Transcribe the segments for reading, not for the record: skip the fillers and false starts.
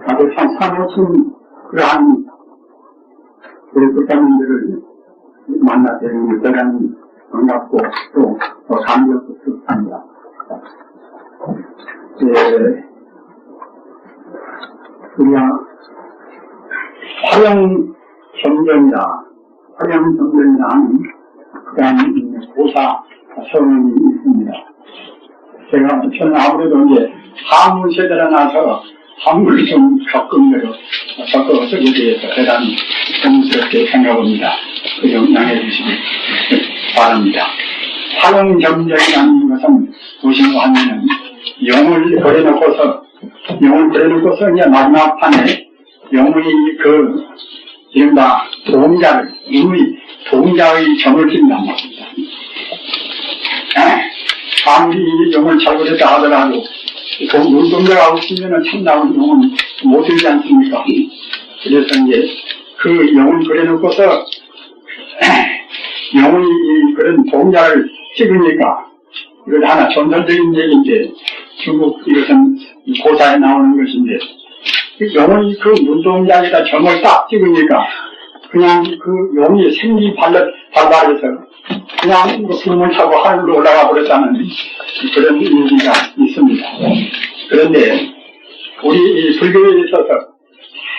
아주 한 3~5천 그러한 우리 국가민들을 만나 뵈는 게 대단히 반갑고 또 감격스럽습니다. 우리가 화령정전이라는 그런 고사 서명이 있습니다. 저는 아무래도 이제 한문 세대라 나서 한문을 좀 섞어서 거기에 대해서 대단히 고민스럽게 생각합니다. 그 점 양해해 주시기 바랍니다. 화령정전이라는 것은 무엇인가 하면은 영을 버려놓고서 이제 마지막 판에 영의 이른바 동자의 점을 찍는단 말입니다. 아무리 영을 잘 그렸다 하더라도 눈동자가 없으면 참나온 영은 못 되지 않습니까? 그래서 이제 그 영을 그려놓고서 영의 그런 동자를 찍으니까 이건 하나 전설적인 얘기인데 중국 이것은 고사에 나오는 것인데 영의 그 눈동자에다 점을 딱 찍으니까 그냥 그 영이 생기 발발해서 그냥 구름을 타고 하늘로 올라가 버렸다는 그런 얘기가 있습니다. 그런데 우리 불교에 있어서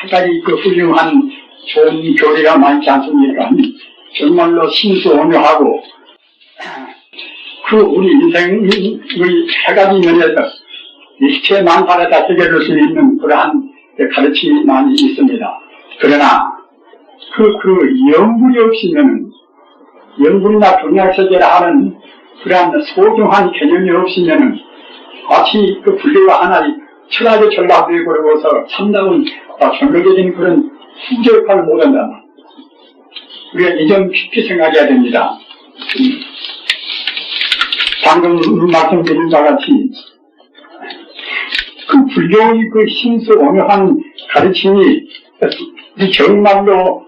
한 가지 그 훌륭한 좋은 교리가 많지 않습니까? 정말로 신수오묘하고 그 우리 인생의 세 가지 면에서 일체 만파에다 해결할 수 있는 그러한 가르침이 많이 있습니다. 그러나 그 영불이 없으면은 영불이나 경약세계라 하는 그러한 소중한 개념이 없으면은 마치 그 불교가 하나의 철학에 전락되고 그러고서 참다운 전력적인 그런 후제 역할을 못한다. 우리가 이 점 깊이 생각해야 됩니다. 방금 말씀드린 바와 같이 그 불교의 그 신수오묘한 가르침이 정말로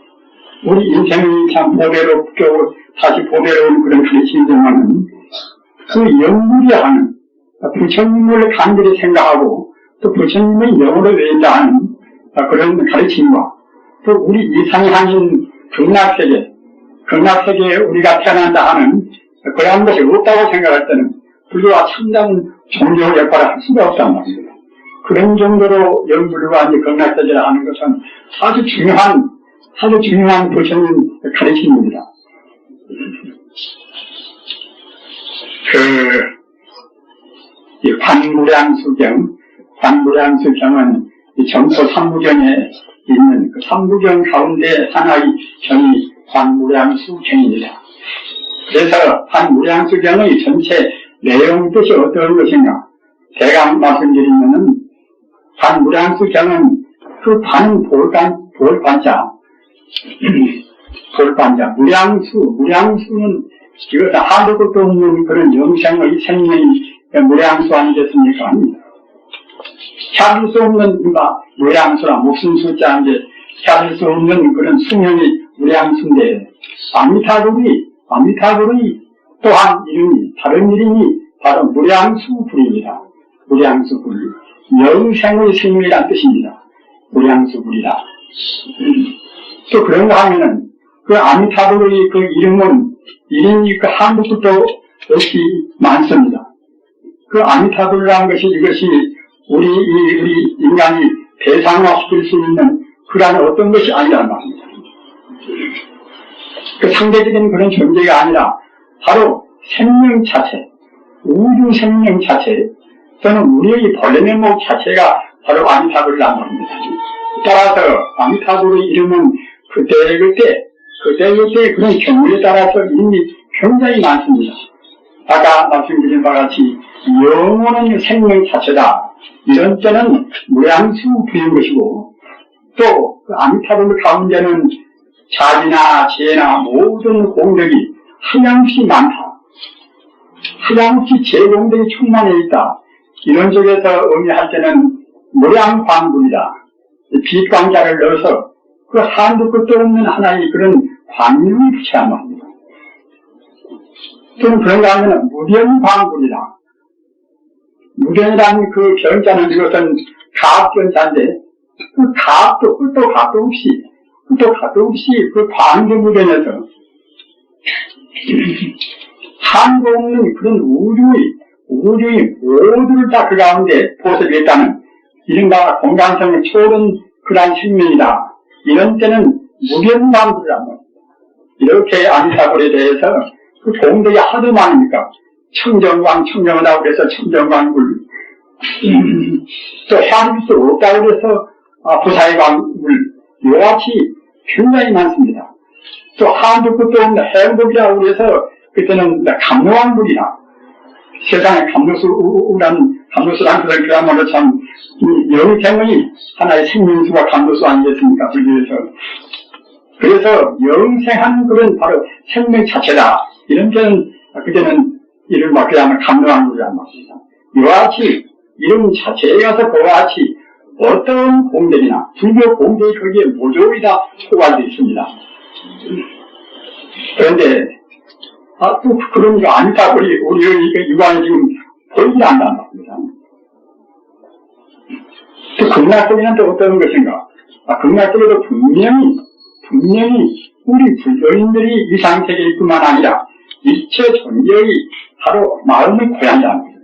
우리 인생이 참 보배롭고 다시 보배로운 그런 가르침이지만은 그 영물이 하는 부처님을 간절히 생각하고 또 부처님의 영으로 외인다 하는 그런 가르침과 또 우리 이상향인 극락세계에 우리가 태어난다 하는 그러한 것이 없다고 생각할 때는 불교가 참다운 종교 역할을 할 수가 없단 말입니다. 그런 정도로 영불과 극락세계를 하는 것은 아주 중요한 부처님 가르침입니다. 관무량수경은 정토 3부경에 있는 그 3부경 가운데 하나의 경이 관무량수경입니다. 그래서 관무량수경의 전체 내용 뜻이 어떤 것인가? 대강 말씀드리면은 관무량수경은 그 관은 볼반자, 무량수는 이것은 하도 것도 없는 그런 영생의 생명이 무량수 아니겠습니까? 찾을 수 없는 무량수라 무슨 숫자인데 찾을 수 없는 그런 수명이 무량수인데 아미타불이 또한 다른 이름이 바로 무량수불입니다. 무량수불. 영생의 생명이란 뜻입니다. 무량수불이다. 또 그런가 하면은 그 아미타불의 그 이름이 그 한국도 역시 많습니다. 그 아미타불이라는 것이 이것이 우리 인간이 대상화시킬 수 있는 그러한 어떤 것이 아니란 말입니다. 그 상대적인 그런 존재가 아니라 바로 생명 자체, 우주 생명 자체, 또는 우리의 본래 면목 자체가 바로 아미타불이란 말입니다. 따라서 아미타불의 이름은 그때 그런 경우에 따라서 이름이 굉장히 많습니다. 아까 말씀드린 바와 같이 영혼은 생명 자체다. 이런 때는 무량수부인 것이고 또 그 아미타불 가운데는 자비나 지혜나 모든 공덕이 한량없이 많다. 한량없이 제공덕이 충만해 있다. 이런 쪽에서 의미할 때는 무량광불이다. 빛광자를 넣어서 그 한도 끝도 없는 하나의 그런 광명이 붙여야 합니다. 또는 그런가 하면 무변광불이다. 무변이라는 그 변자는 이것은 가압변자인데 끝도 값도 없이 그 광대무변에서 한도 없는 그런 우주의 모두를 다 그 가운데 보석했다는 이른바 공간성을 초월한 그러한 생명이다. 이런 때는 무변만불이란 말입니다. 이렇게 아미타불에 대해서 그 공덕이 하도 많으니까 청정하다고 그래서 청정광불, 또 해안일 수 없다고 그래서 부사의 광불, 요같이 굉장히 많습니다. 또 한도 끝도 없는 행복이라고 그래서 그때는 감로광불이라 세상에 감로수란 것은 그야말로 참 영생의 하나의 생명수가 감로수 아니겠습니까? 불교에서. 그래서 영생하는 그런 바로 생명 자체다. 이런 데는 그때는 이른바 그야말로 감로광불이란 말입니다. 이와 같이 이름 자체에 가서 그와 같이 어떤 공덕이나 불교 공덕이 거기에 모조리 다 포괄되어 있습니다. 그런데 또 그런 거 아니다. 우리 유관이 지금 보이지 않는단 말입니다. 또 극락적이는 또 어떤 것인가? 극락적에도 분명히 우리 불교인들이 이 상세계일 뿐만 아니라 일체 존재의 바로 마음의 고향이라는 겁니다.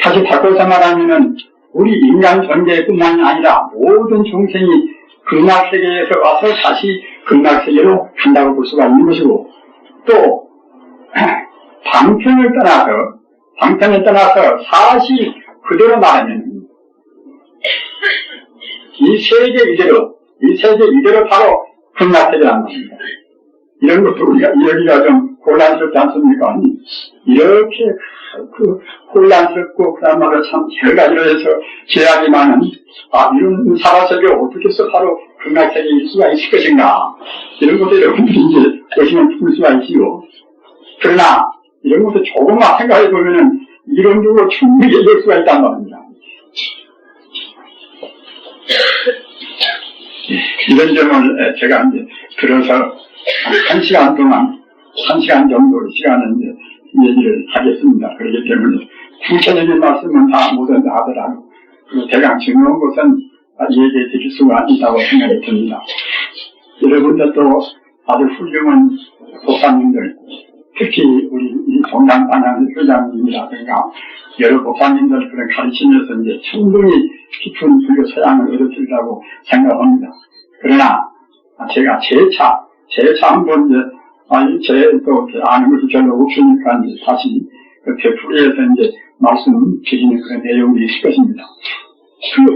다시 바꿔서 말하면은 우리 인간 존재뿐만이 아니라 모든 중생이 극락세계에서 와서 다시 극락세계로 간다고 볼 수가 있는 것이고, 또 방편을 떠나서 사실 그대로 말하면 이 세계 이대로 바로 극락세계란 말입니다. 이런 것도 여기가 좀 혼란스럽지 않습니까? 이렇게 혼란스럽고 그야말로 참 여러 가지로 해서 제약이 많은 이런 사바세계 어떻게 해서 바로 극락세계일 수가 있을 것인가, 이런 것도 여러분들이 이제 보시면 풀 수가 있지요. 그러나 이런 것도 조금만 생각해 보면은 이론적으로 충분히 얘기할 수가 있단 말입니다. 이런 점을 제가 이제 들어서 한 시간 정도 시간을 이제 얘기를 하겠습니다. 그렇기 때문에 구체적인 말씀은 다 못한다 하더라도 그 대강 중요한 것은 얘기해 드릴 수가 있다고 생각이 듭니다. 여러분들도 아주 훌륭한 목사님들, 특히 우리 동양반향 회장님이라든가 여러 목사님들 그런 가르치면서 이제 충분히 깊은 불교 소양을 얻어들이라고 생각합니다. 그러나 제가 재차 한번 이제 또 아는 것이 별로 없으니까 이제 다시 그 되풀이해서 이제 말씀드리는 그런 내용이 있을 것입니다.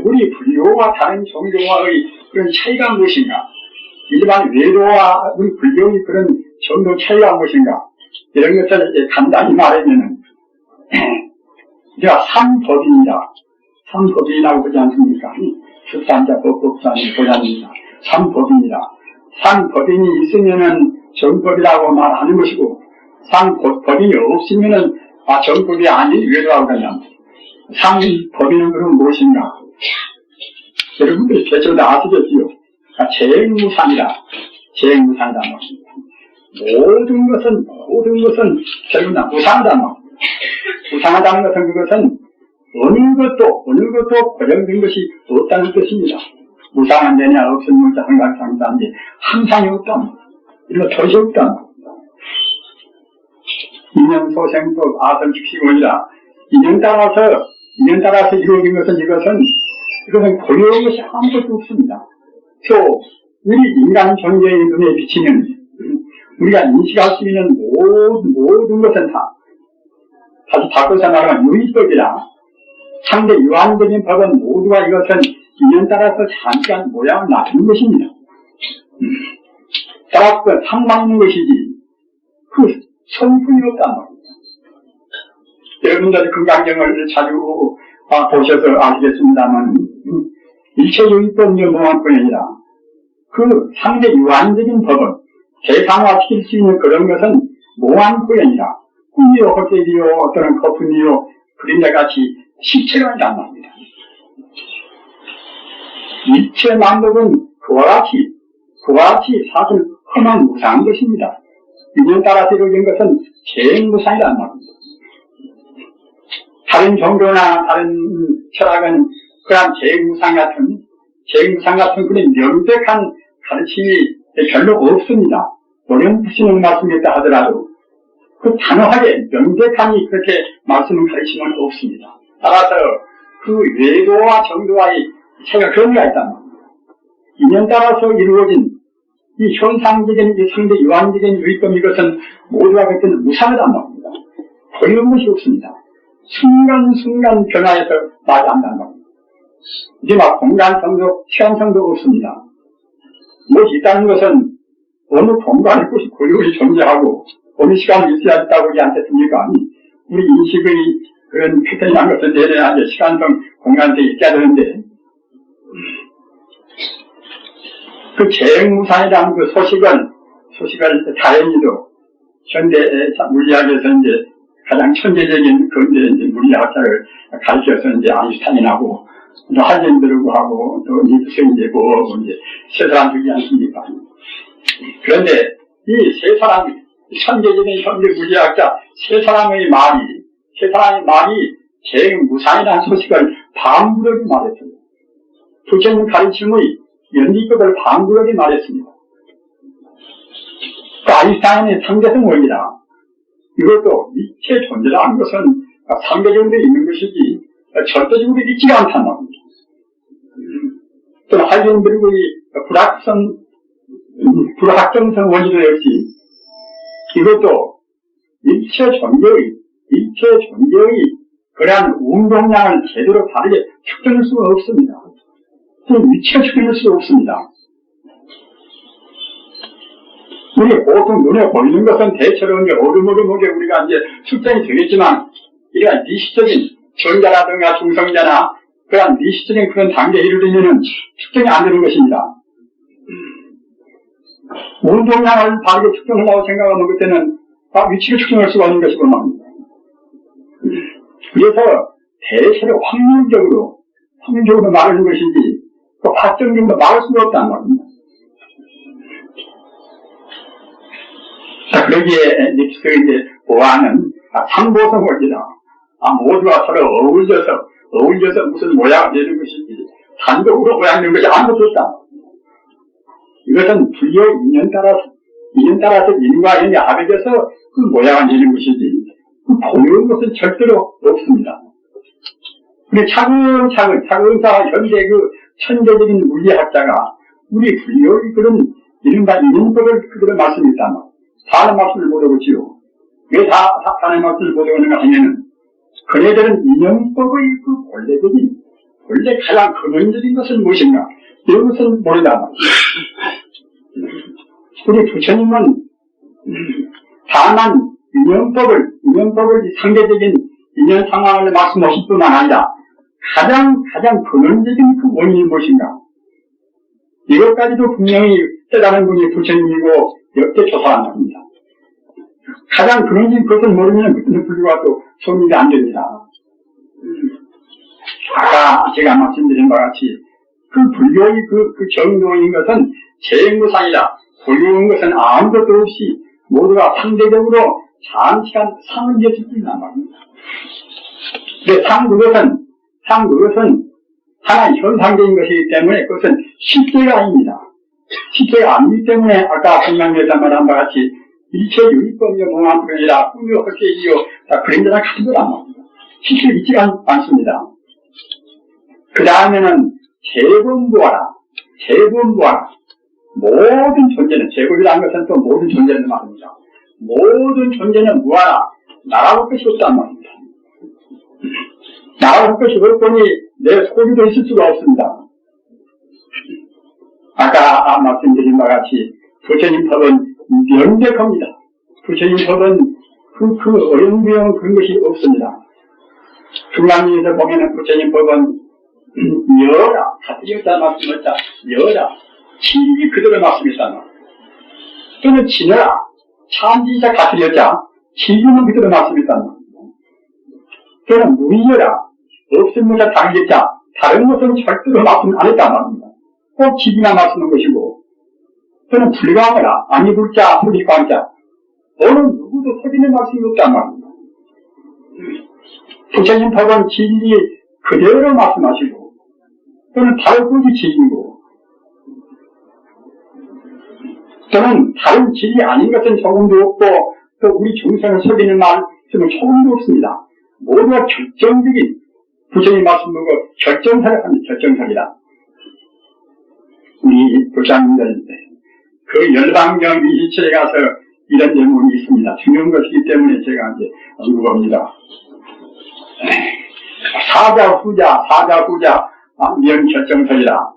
우리 불교와 다른 종교와의 그런 차이가 무엇인가? 일반 외도와 우리 불교의 그런 정도 차이가 무엇인가? 이런 것을 이제 간단히 말하면은, 우리가 삼법인이라고 보지 않습니까? 수산자, 법법산이 보자입니다. 삼법인이라. 삼법인이 있으면은 정법이라고 말하는 것이고, 삼법인이 없으면은 정법이 아닌 외도라고 그러냐. 삼법인은 그럼 무엇인가? 여러분들이 대체로 다 아시겠지요? 재행무상이다. 재행무상이다 말입니다. 모든 것은 결국 다 무상하다 말입니다. 무상하다는 것은 그것은 어느 것도 고정된 것이 없다는 뜻입니다. 무상한 데냐 없으면 항상상단지 항상이 없다. 이거 도시 없다. 인연소생법 아선축시원이라 인연 따라서 이루어진 것은 이것은 고려한 것이 아무것도 없습니다. 또 우리 인간 존재의 눈에 비치는 우리가 인식할 수 있는 모든 것은 다 다시 바꿔서 말하면 유의법이라 상대 유한적인 법은 모두가 이것은 인연 따라서 잠깐 모양을 놔두는 것입니다. 따라서 상망는 것이지 그 성품이 없단 말입니다. 여러분들이 금강경을 자주 보셔서 아시겠습니다만 일체유의법 연봉한뿐 아니라 그 상대 유한적인 법은 대상화시킬 수 있는 그런 것은 모한뿐 아니라 꿈이요 헛개비요 어떤 거품이요 그림자같이 실체가 아니란 말입니다. 일체 만법은 그와 같이 사실 험한 무상한 것입니다. 인연 따라서 이루어진 것은 재행무상이란 말입니다. 다른 종교나 다른 철학은 그런 재무상 같은 그런 명백한 가르침이 별로 없습니다. 어렴풋이는 말씀이었다 하더라도 그 단호하게 명백하니 그렇게 말씀을 가르치면 없습니다. 따라서 그 외도와 정도와의 차이가 그런 게 있단 말입니다. 인연 따라서 이루어진 이 현상적인, 이 상대 유한적인 유의법 이것은 모두가 같은 무상하단 말입니다. 어려운 것이 없습니다. 순간순간 변화해서 말이 안 난단 말입니다. 이제 막 공간성도, 시간성도 없습니다. 무엇이 있다는 것은 어느 공간에 것이 고유히 존재하고 어느 시간이 있어야 했다고 하지 않겠습니까? 우리 인식의 그런 패턴이라는 것은 내려야 이제 시간성, 공간성이 있어야 되는데 그 재무상이라는 그 소식을 다행히도 현대 물리학에서 이제 가장 천재적인 그 이제 물리학자를 가르쳐서 이제 아인슈타인하고 또 하이젠베르그 하고 또 니트스 이제 이제 세 사람들이 않습니까? 그런데 이 세 사람, 천재적인 현대 물리학자 세 사람의 말이 재무상이라는 소식을 방구력이 말했습니다. 부처님 가르침의 연기법을 방구력이 말했습니다. 그 아인슈타인의 상대성 원리라. 이것도 이체 존재라는 것은 상대적으로 있는 것이지 절대적으로 있지가 않단 말입니다. 또 하이젠베르그의 불확정성 원리도 역시 이것도 일체 존재의 그러한 운동량을 제대로 다르게 측정할 수가 없습니다. 그 위치가 측정할 수가 없습니다. 우리 보통 눈에 보이는 것은 대체로 이제 오르모르하게 우리가 이제 측정이 되겠지만, 이러한 미시적인 전자라든가 중성자나 그런 미시적인 그런 단계에 이르려면 측정이 안 되는 것입니다. 운동량을 바르게 측정하려고 생각하면 그때는 위치를 측정할 수가 없는 것이고 말입니다. 그래서 대체로 확률적으로 말하는 것이지, 그 확정적으로 말할 수가 없다는 말입니다. 자, 그러기에 닉스가 이제 보아하는 상보성 원리다. 모두가 서로 어울려서 무슨 모양을 내는 것이지, 단독으로 모양 내는 것이 아무것도 없다. 이것은 불교 인연 따라서 인과 인이 합해져서 그 모양을 내는 것이지, 그 고유한 것은 절대로 없습니다. 근데 차근차근 현재 그 천재적인 물리학자가 우리 불교의 그런 이른바 인연법을 그대로 말씀했다. 다른 말씀을 못하고지요. 왜 다른 말씀을 못하는가 하면은, 그네들은 인연법의 그 본래 가장 근원적인 것은 무엇인가? 이런 것은 모르다. 우리 부처님은 다만 인연법을 상대적인 인연 상황을 말씀하실 뿐만 아니라 가장 근원적인 그 원인이 무엇인가? 이것까지도 분명히 깨달은 분이 부처님이고 역대 조사한 겁니다. 가장 근원적인 것을 모르면 그때는 불교가 또 성립이 안 됩니다. 아까 제가 말씀드린 바와 같이 그 불교의 그 정도인 것은 재무상이라 고유한 것은 아무것도 없이 모두가 상대적으로 장시간 상을 이어질 수 있단 말입니다. 근데 상 그것은 하나의 현상적인 것이기 때문에 그것은 실제가 아닙니다. 실제가 아니기 때문에 아까 성명에서 말한 바와 같이 일체 유의법이요 공안불이라 꿈이요 헛개이요 다 그런 데랑 같은 거란 말입니다. 실제로 있지가 않습니다. 그 다음에는 재본부하라. 모든 존재는, 재본이라는 것은 또 모든 존재는 말입니다. 모든 존재는 무하라. 나라볼 것이 없단 말입니다. 나라볼 것이 없더니 내 소유도 있을 수가 없습니다. 아까 말씀드린 바와 같이 부처님 법은 명백합니다. 부처님 법은 그 어영부영 그런 것이 없습니다. 중간에서 보면은 부처님 법은 여라, 같으였다 말씀했다, 여라, 진리 그대로 말씀했다. 또는 진여라, 참지자 같으였자, 진리는 그대로 말씀했다. 또는 무의여라, 없음보다 다르겠자, 다른 것은 절대로 말씀 안 했단 말입니다. 꼭 지기만 말씀한 것이고, 또는 불가하라, 아니 불자, 소리광자, 어느 누구도 소리는 말씀이 없단 말입니다. 부처님 법은 진리 그대로 말씀하시고, 또는 바로 그것이 진리고, 또는 다른 진리 아닌 것은 조금도 없고, 또 우리 중생을 속이는 말씀은 조금도 없습니다. 모두가 결정적인 부처님 말씀 보고 결정사를 합니다. 결정사이다. 우리 부장님들 그 열방경 27에 가서 이런 내용이 있습니다. 중요한 것이기 때문에 제가 이제 언급합니다. 사자후자 명결정설이라.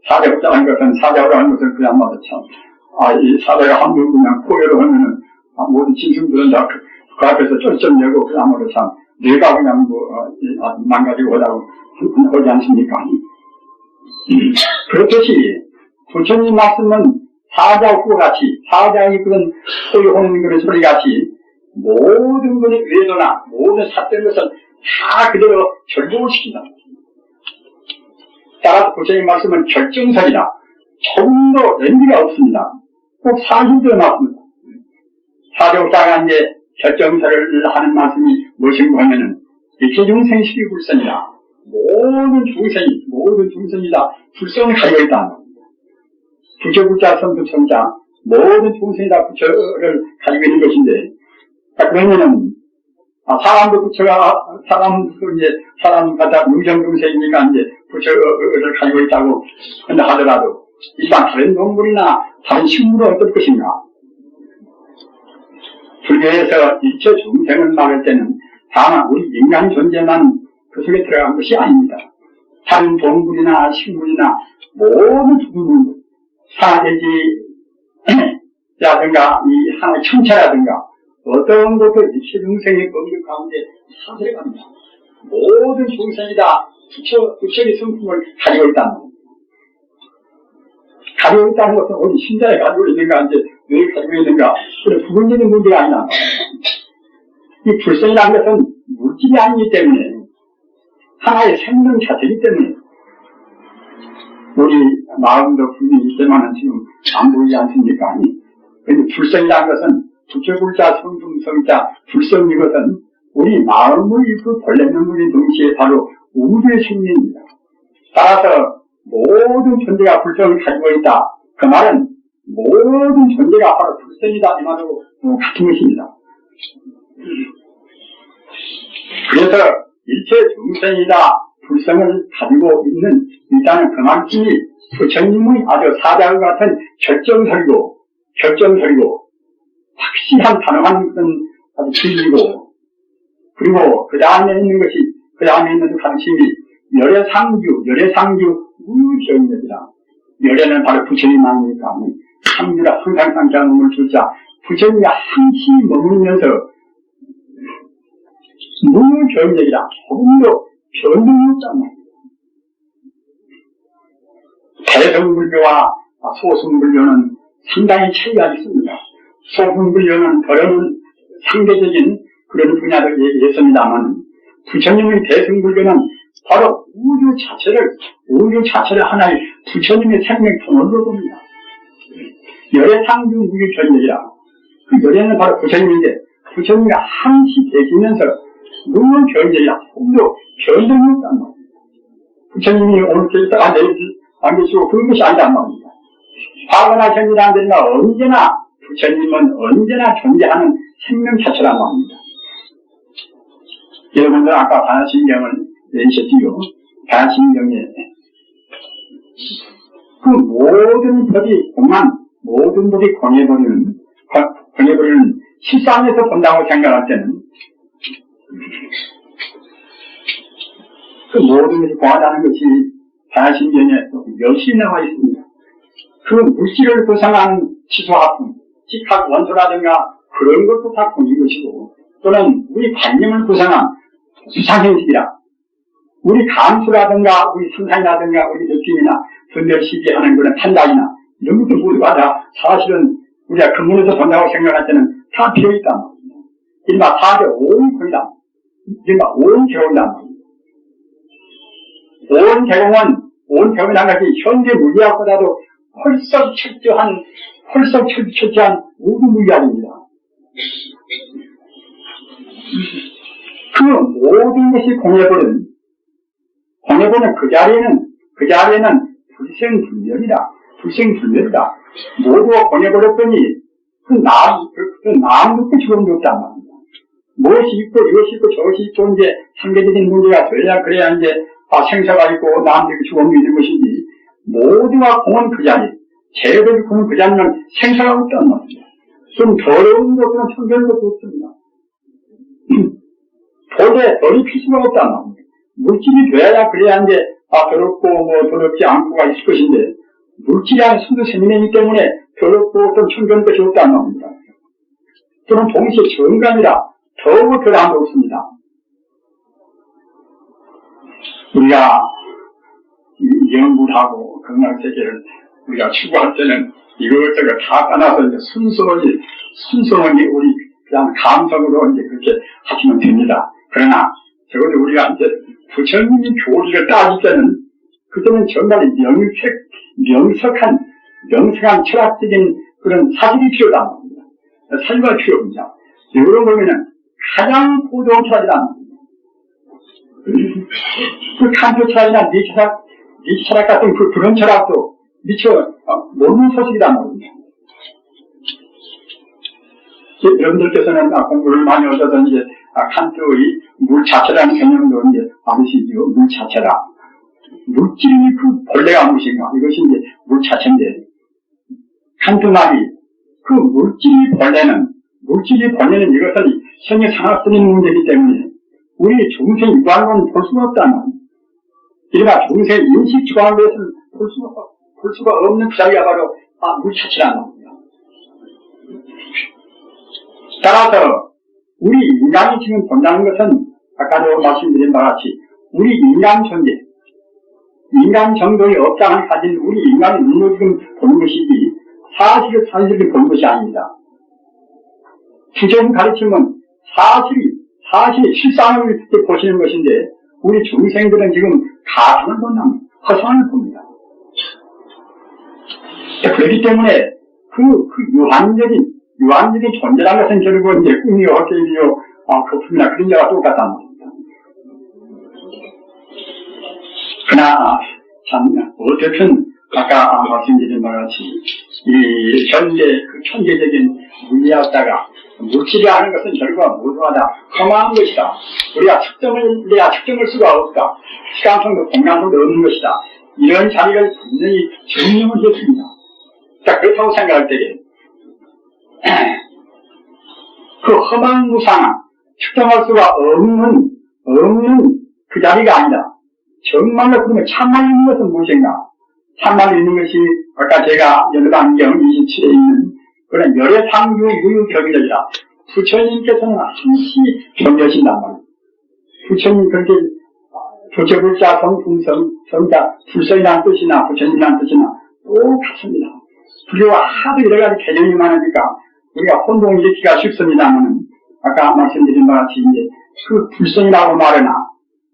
사자후자라는 것은 사자로 하는 것은 그야말로 참 이 사자가 한번 그냥 포효를 하면은 모든 짐승들은 다 그 앞에서 쩔쩔매고 그야말로 참 내가 그냥 망가지고 하다고 하지 않습니까? 그렇듯이 부처님 말씀은 사자후 같이 사자의 그런 소유하는 그런 소리 같이 모든 것의 외도나 모든 삿된 것은 다 그대로 결정시킨다. 따라서 부처님 말씀은 결정설이다. 조금도 렌즈가 없습니다. 꼭 사실대로 맞습니다. 사자후자가 이제 결정설을 하는 말씀이 무엇인가 하면은 일체중생식이 불선이다. 모든 중생이 다 불선을 가지고 있다는 겁니다. 부처불자 선부성자 모든 중생이 다 부처를 가지고 있는 것인데, 그러면은 사람도 부처가 사람 갖다 무정중생이니까 이제 부처를 가지고 있다고 한다 하더라도 일반 다른 동물이나 다른 식물은 어떨 것인가? 불교에서 일체 중생을 말할 때는 다만 우리 인간 존재만 그 속에 들어간 것이 아닙니다. 다른 동물이나 식물이나 모든 동물, 사대지라든가 이 하나의 천체라든가 어떤 것도 일체 중생의 법률 가운데 사설해 갑니다. 모든 중생이 다 부처의 성품을 가지고 있다는 겁니다. 가지고 있다는 것은 어디 신자에 가지고 있는가, 이제 왜 가지고 있는가, 그런 부분적인 문제가 아니라 이 불성이라는 것은 물질이 아니기 때문에 하나의 생명 자체이기 때문에 우리 마음도 불이 있지만은 지금 안 보이지 않습니까? 그런데 불성이라는 것은 부처불자 성품성자 불성 이것은 우리 마음의 그 본래 능력이 동시에 바로 우주의 생명입니다. 따라서 모든 존재가 불성을 가지고 있다. 그 말은 모든 존재가 바로 불성이다. 이 말하고 같은 것입니다. 그래서 일체 중생이다 불성을 가지고 있는 일단은 그만큼이 부처님의 아주 사자와 같은 결정설이고 확실한 단호한 것은 아주 진리고, 그리고 그 다음에 있는 가르침이 열애상주 우유경력이다. 열애는 바로 부처님 아닙니까? 상주라 항상 상장음을 주자 부처님이 항시 머물면서 무유경력이다. 조금도 변동이 없단 말이에요. 대성불교와 소승불교는 상당히 차이가 있습니다. 소승불교는 그런 상대적인 그런 분야를 얘기했습니다만, 부처님의 대승불교는 바로 우주 자체를 하나의 부처님의 생명 통로로 봅니다. 열애상주 무유경력이라. 그 열애는 바로 부처님인데, 부처님이 항시 계시면서 무유경력이라. 조금도 변동이 없단 말입니다. 부처님이 오늘 계시다가 내일 안 계시고 그런 것이 아니란 말입니다. 과거나 현재나 언제나 부처님은 언제나 존재하는 생명 자체란 말입니다. 여러분들 아까 반야심경을 내셨지요. 반야심경에 그 모든 법이 공해버리는 실상에서 본다고 생각할 때는 그 모든 것이 공하다는 것이 반야심경에 역시 나와 있습니다. 그 물질을 구성한 치소화품, 직학 원소라든가 그런 것도 다 공인 것이고, 또는 우리 관념을 구성한 수상행식이라, 우리 감수라든가 우리 상상이라든가 우리 느낌이나 분별시기 하는 그런 판단이나 이런 것도 모두가 다 사실은 우리가 근본에서 본다고 생각할 때는 다 비어있단 말입니다. 이른바 사대 오은권이다. 이른바 오은개공이란 말입니다. 오은개공이라는 것이 현재 물리학보다도 헐썩 철저한 우주 물리학입니다. 그 모든 것이 공해보는 그 자리에는 그 자리에는 불생불멸이다. 모두가 보내버렸더니 그 나아놓고 죽음도 없단 말입니다. 무엇이 있고 이것이 있고 저것이 있고 이제 상대적인 문제가 그래야 이제 생사가 있고 남들이 죽음이 있는 것이지, 모두가 공은 그 자리, 제도를 공은 그 자리는 생사가 없단 말입니다. 좀 더러운 것들은 청결한 것도 없습니다. 도저히 덜이 필수가 없단 말입니다. 물질이 돼야 그래야 이제 더럽고 더럽지 않고가 있을 것인데, 물질이 안에 순수 생명이기 때문에 더럽고 좀 청결한 것이 없단 말입니다. 또는 동시에 정감이라 더욱 덜한 거 없습니다. 우리가 이 연구하고 건강세계를 우리가 추구할 때는 이것저것 다 떠나서 이제 순수하게 우리 그냥 감성으로 이제 그렇게 하시면 됩니다. 그러나 적어도 우리가 이제 부처님이 교리를 따질 때는 그때는 정말 명석한 철학적인 그런 사실이 필요하단 말입니다. 사실과 필요합니다. 이런 보면은 가장 고도한 철학이란 말입니다. 그 칸트 철학이나 니체 철학 같은 그런 철학도 미처 모르는 소식이란 말입니다. 여러분들께서는 공부를 많이 하셔서 이제 칸트의 물 자체라는 개념도 이제 아시죠? 물 자체라. 물질이 그 본래가 무엇인가? 이것이 이제 물 자체인데, 칸트 말이 그 물질이 본래는 이것은 생애상학적인 문제이기 때문에 우리 중생 유관론은 볼 수가 없다는 말입니다. 이러나 중생 인식 주관론에서는 볼 수가 없는 그 자리가 바로 물 자체라는 말입니다. 따라서 우리 인간이 지금 본다는 것은 아까도 말씀드린 바와 같이 우리 인간 존재, 인간 정도의 업장을 가진 우리 인간의 눈으로 지금 보는 것이지 사실을 보는 것이 아닙니다. 부처님 가르침은 사실이 실상을 보시는 것인데, 우리 중생들은 지금 가상을 본다면 허상을 봅니다. 그렇기 때문에 그 유한적인 존재라는 것은 결국 이제 꿈이요, 헛개이요, 거품이나 그런 자가 똑같단 말입니다. 그러나 참 어쨌든 아까 말씀드린 바와 같이 이 현재 그 천계적인 물리학자가 물질이 하는 것은 결과가 모두가 다 험한 것이다. 우리가 측정을 수가 없다. 시간성도 공간성도 없는 것이다. 이런 자리를 분명히 증명을 했습니다. 자, 그렇다고 생각할 때에 그 험한 무상한 측정할 수가 없는 그 자리가 아니다. 정말로 그러면 참말로 있는 것은 무엇인가? 참말로 있는 것이 아까 제가 열반경 27에 있는 그런 열애상유 유유경력이라 부처님께서는 항시 경려하신단 말이에요. 부처님 그렇게 부처불자 성풍성 성자 불성이라는 뜻이나 부처님이라는 뜻이나 똑같습니다. 불교가 하도 여러 가지 개념이 많으니까 우리가 혼동 일으키기가 쉽습니다만, 아까 말씀드린 바와 같이 이제 그 불성이라고 말하나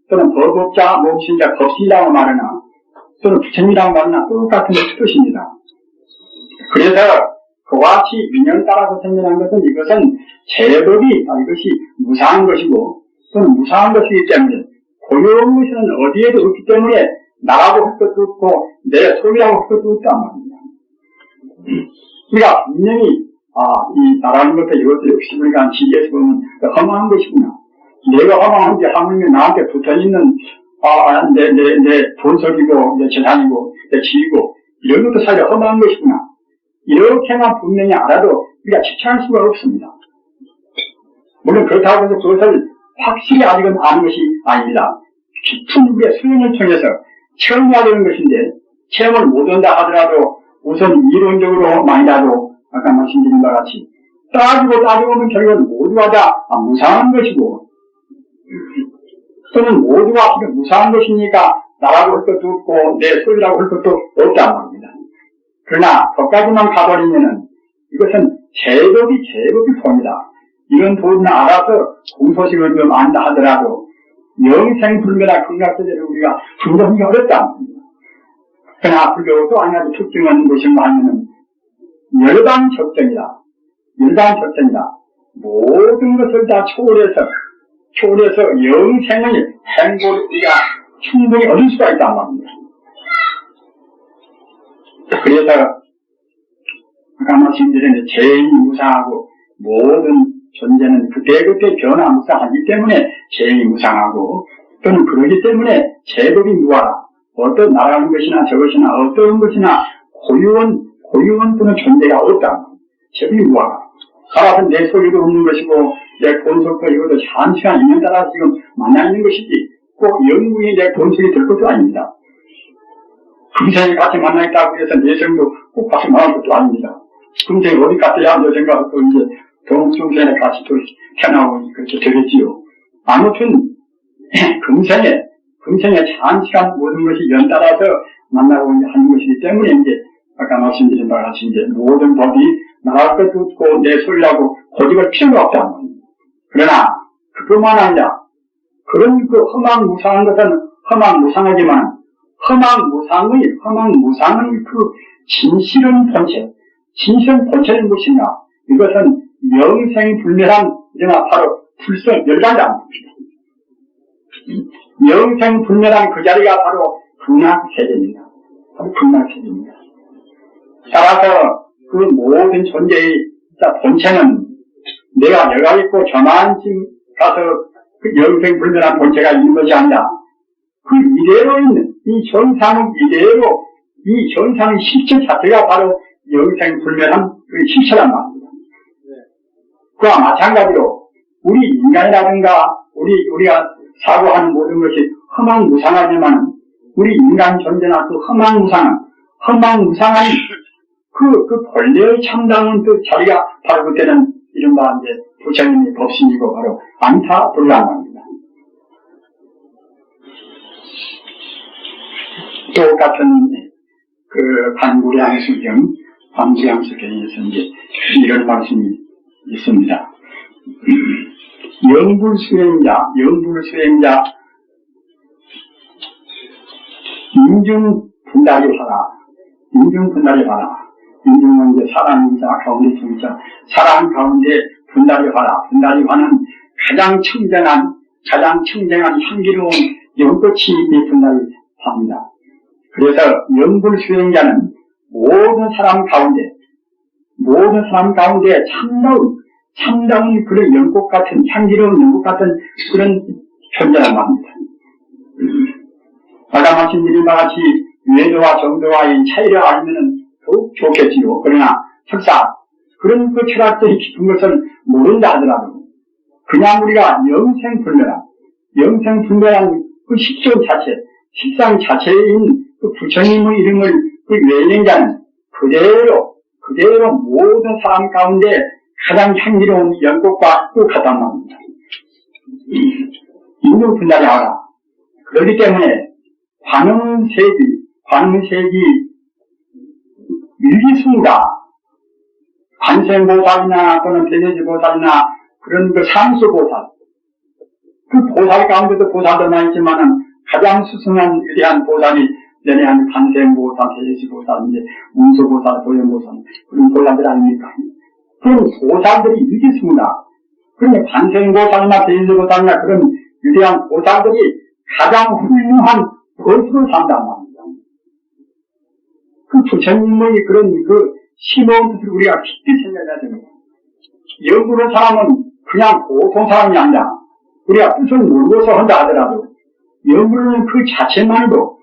또는 법업자 몸신자 법신이라고 말하나 또는 부처님이라고 말하나 똑같은 뜻입니다. 그래서 그와 같이 민영을 따라서 생겨난 것은 이것은 제법이 이것이 무상한 것이고 또는 무상한 것이기 때문에 고유한 것은 어디에도 없기 때문에 나라고 할 것도 없고 내 소리라고 할 것도 없단 말입니다. 우리가 분명히 이 나라는 것도 이것도 역시 우리가 지혜에서 보면 허망한 것이구나. 내가 허망한지 하물며 나한테 붙어있는 내 본석이고 내 재산이고 내 지위고 이런 것도 사실 허망한 것이구나. 이렇게만 분명히 알아도 우리가 지체할 수가 없습니다. 물론 그렇다고 해서 그것을 확실히 아직은 아는 것이 아닙니다. 깊은 우리의 수행을 통해서 체험해야 되는 것인데, 체험을 못한다 하더라도 우선 이론적으로 만이라도 아까 말씀드린 바와 같이 따지고 보면 결국은 모두가 다 무상한 것이고, 또는 모두가 무상한 것이니까 나라고 할 것도 없고 내 소리라고 할 것도 없단 말입니다. 그러나 거기까지만 가버리면은 이것은 제법이 봅니다. 이런 도리는 알아서 공소식을 좀 안다 하더라도 영생불멸한 극락세계를 우리가 분석하기 어렵다. 그러나 불교 또 한 가지 특징은 무엇인가 하면은 열반적정이다. 모든 것을 다 초월해서 영생의 행복을 우리가 충분히 얻을 수가 있단 말입니다. 그래서 아까 말씀드린 재행이 무상하고 모든 존재는 그때그때 변화 무상하기 때문에 재행이 무상하고 또는 그러기 때문에 제법이 무하다. 어떤 나라는 것이나 저것이나 어떤 것이나 고유원 또는 존재가 없다. 제법이 무하다. 따라서 내 소리도 없는 것이고 내 본속도 이것도 잠시간 있는 따라 지금 만나 있는 것이지 꼭 영구히 내 본속이 될 것도 아닙니다. 금생에 같이 만나 있다고 해서 내생도 꼭 같이 만날 것도 아닙니다. 금생에 어디 갔어야 저 생각도 이제 동중생에 같이 또 태어나고 그렇게 되겠지요. 아무튼 금생에 장시간 모든 것이 연달아서 만나고 하는 것이기 때문에 이제 아까 말씀드린 바와 같이 이제 모든 법이 나갈 것도 없고 내 소리라고 고집할 필요가 없다는 겁니다. 그러나 그것만 아니라 그런 그 허망무상한 것은 허망무상하지만 허망무상의 그 진실은 본체, 진실은 본체는 무엇인가? 이것은 영생불멸한 이러나 바로 불성 열반장. 영생불멸한 그 자리가 바로 극락세계입니다. 바로 극락세계입니다. 따라서 그 모든 존재의 본체는 내가 여가 있고 저만 지금 가서 그 영생불멸한 본체가 있는 것이 아니라 그 이대로 있는 이 현상은 이대로 이 현상의 실체 자체가 바로 영생불멸한 그 실체란 말입니다. 그와 마찬가지로 우리 인간이라든가 우리가 사고하는 모든 것이 허망무상하지만 우리 인간 존재나 그 허망무상한 그 본래의 참담은 그 자리가 바로 그때는 이른바 이제 부처님의 법신이고 바로 안타불란합니다. 똑같은 그 관구량수경에서 이제 이런 말씀이 있습니다. 영불수행자 인중분달이 하라. 인중은 이제 사람자 가운데 중자 사람 가운데 분달이 화라. 분달이 화는 가장 청정한 향기로운 영꽃이 이 분달이 화입니다. 그래서 영불수행자는 모든 사람 가운데 참다운 그런 연꽃 같은 향기로운 연꽃 같은 그런 존재란 말입니다. 아까 말씀드린 바와 같이 외도와 정도와의 차이를 알면은 더욱 좋겠지요. 그러나 설사 그런 그 철학적인 깊은 것을 모른다 하더라도 그냥 우리가 영생불멸한 그 식상 자체인 그 부처님의 이름을 그 외행자는 그대로 모든 사람 가운데 가장 향기로운 연꽃과 똑같단 말입니다. 인중분달이 알아. 그렇기 때문에 관음세기 일기승가 관세음보살이나 또는 대제지보살이나 그런 그 상수보살 그 보살 가운데도 보살도 많지만은 가장 수승한 위대한 보살이 내내한 관세음보살, 대제지보살, 이제 문수보살, 도연보살 그런 보살들 아닙니까? 그런 보살들이 일기승가 그러니 관세음보살이나 대제지보살이나 그런 위대한 보살들이 가장 훌륭한 것으로 산단 말입니다. 그 부처님의 그런 그 심오한 뜻을 우리가 깊이 생각해야 됩니다. 영구한 사람은 그냥 보통 사람이 아니라 우리가 뜻을 모르고서 한다 하더라도 영구는 그 자체만도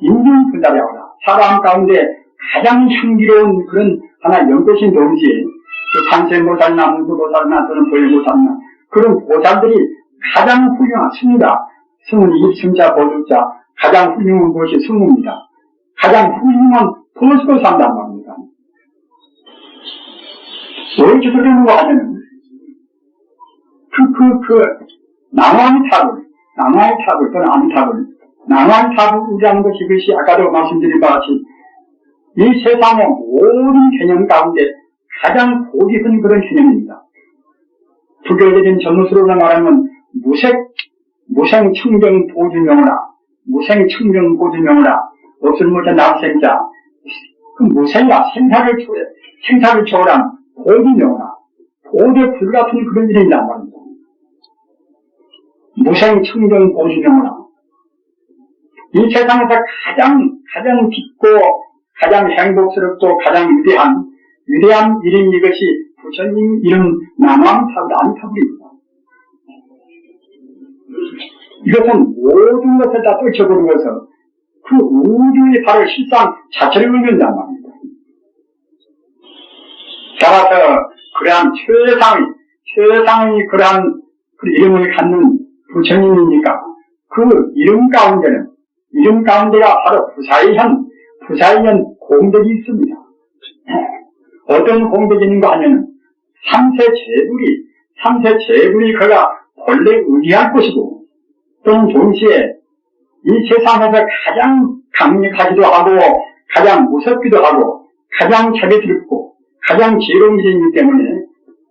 인중분달이라고나 사람 가운데 가장 향기로운 그런 하나 연꽃인 동시에 그 관세음보살이나 문수보살이나 또는 도연보살이나 그런 보살들이 가장 훌륭한 승은 입승자 보주자 가장 훌륭한 것이 승우입니다. 가장 훌륭한 것으로 산단 말입니다. 왜 이렇게 그러는가 하면은 낭왕의 탑을 또는 암탑을 낭왕의 탑이라는 것이 아까도 말씀드린 바와 같이 이 세상의 모든 개념 가운데 가장 고깊은 그런 개념입니다. 불교적인 전문수로 말하면 무생청정 보증명으라 없을 못해 남생자 그 무생과 생사를 초월한 보증명으라 보대 불같은 그런 일이란 말입니다. 무생청정 보증명으라 이 세상에서 가장 깊고 가장 행복스럽고 가장 위대한 이름, 이것이 부처님 이름 남왕타불입니다. 이것은 모든 것을 다 떨쳐버리면서 그 우주의 바로 실상 자체를 의미한단 말입니다. 따라서 그러한 최상의 그러한 그 이름을 갖는 부처님이니까 그 이름 가운데가 바로 부사의현 공덕이 있습니다. 어떤 공덕이 있는가 하면은 삼세 재불이 그가 본래 의지할 것이고 또는 동시에 이 세상에서 가장 강력하기도 하고 가장 무섭기도 하고 가장 자비스럽고 가장 지혜로운 일이기 때문에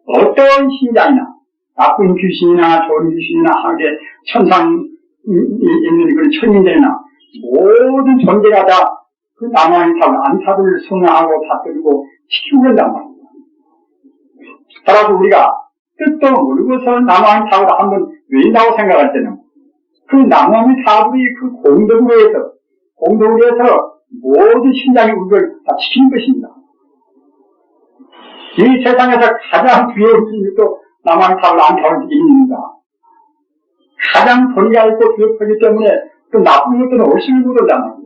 어떤 신장이나 나쁜 귀신이나 좋은 귀신이나 하게 천상 있는 그런 천인들이나 모든 존재가 다 그 남왕타불 안타불을 숭하하고 다스리고 지키고 그런단 말입니다. 따라서 우리가 뜻도 모르고서 남왕타불을 한번 외인다고 생각할 때는 그 남왕타불이 그 공덕으로 해서 모든 신장의 우리를 다 지키는 것입니다. 이 세상에서 가장 두려운 일도 남왕타불 안타불 지키입니다. 가장 도리가 있고 두렵기 때문에 또 나쁜 것들은 얼씬을 못한단 말입니다.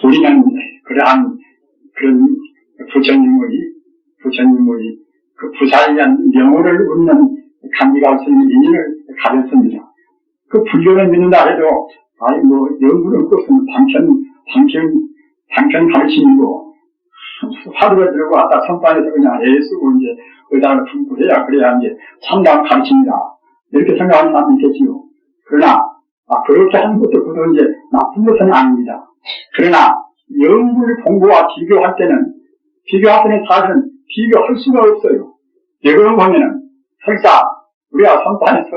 우리는 그러한 그런 부처님의 그 부사에 대한 명호를 얻는 감리가 할 수 있는 인연을 가졌습니다. 그 불교를 믿는다 해도 영구를 없으면 방편 가르침이고 화두를 들고 왔다 선반에서 그냥 애쓰고 이제 의단을 품고 해야 그래야 이제 참다운 가르침이다. 이렇게 생각하는 사람이 있겠지요. 그러나 그렇게 하는 것도 그도 이제 나쁜 것은 아닙니다. 그러나 영구를 공부와 비교할 때는 사실은 비교할 수가 없어요. 왜 그런가 하면은 설사 우리가 선반에서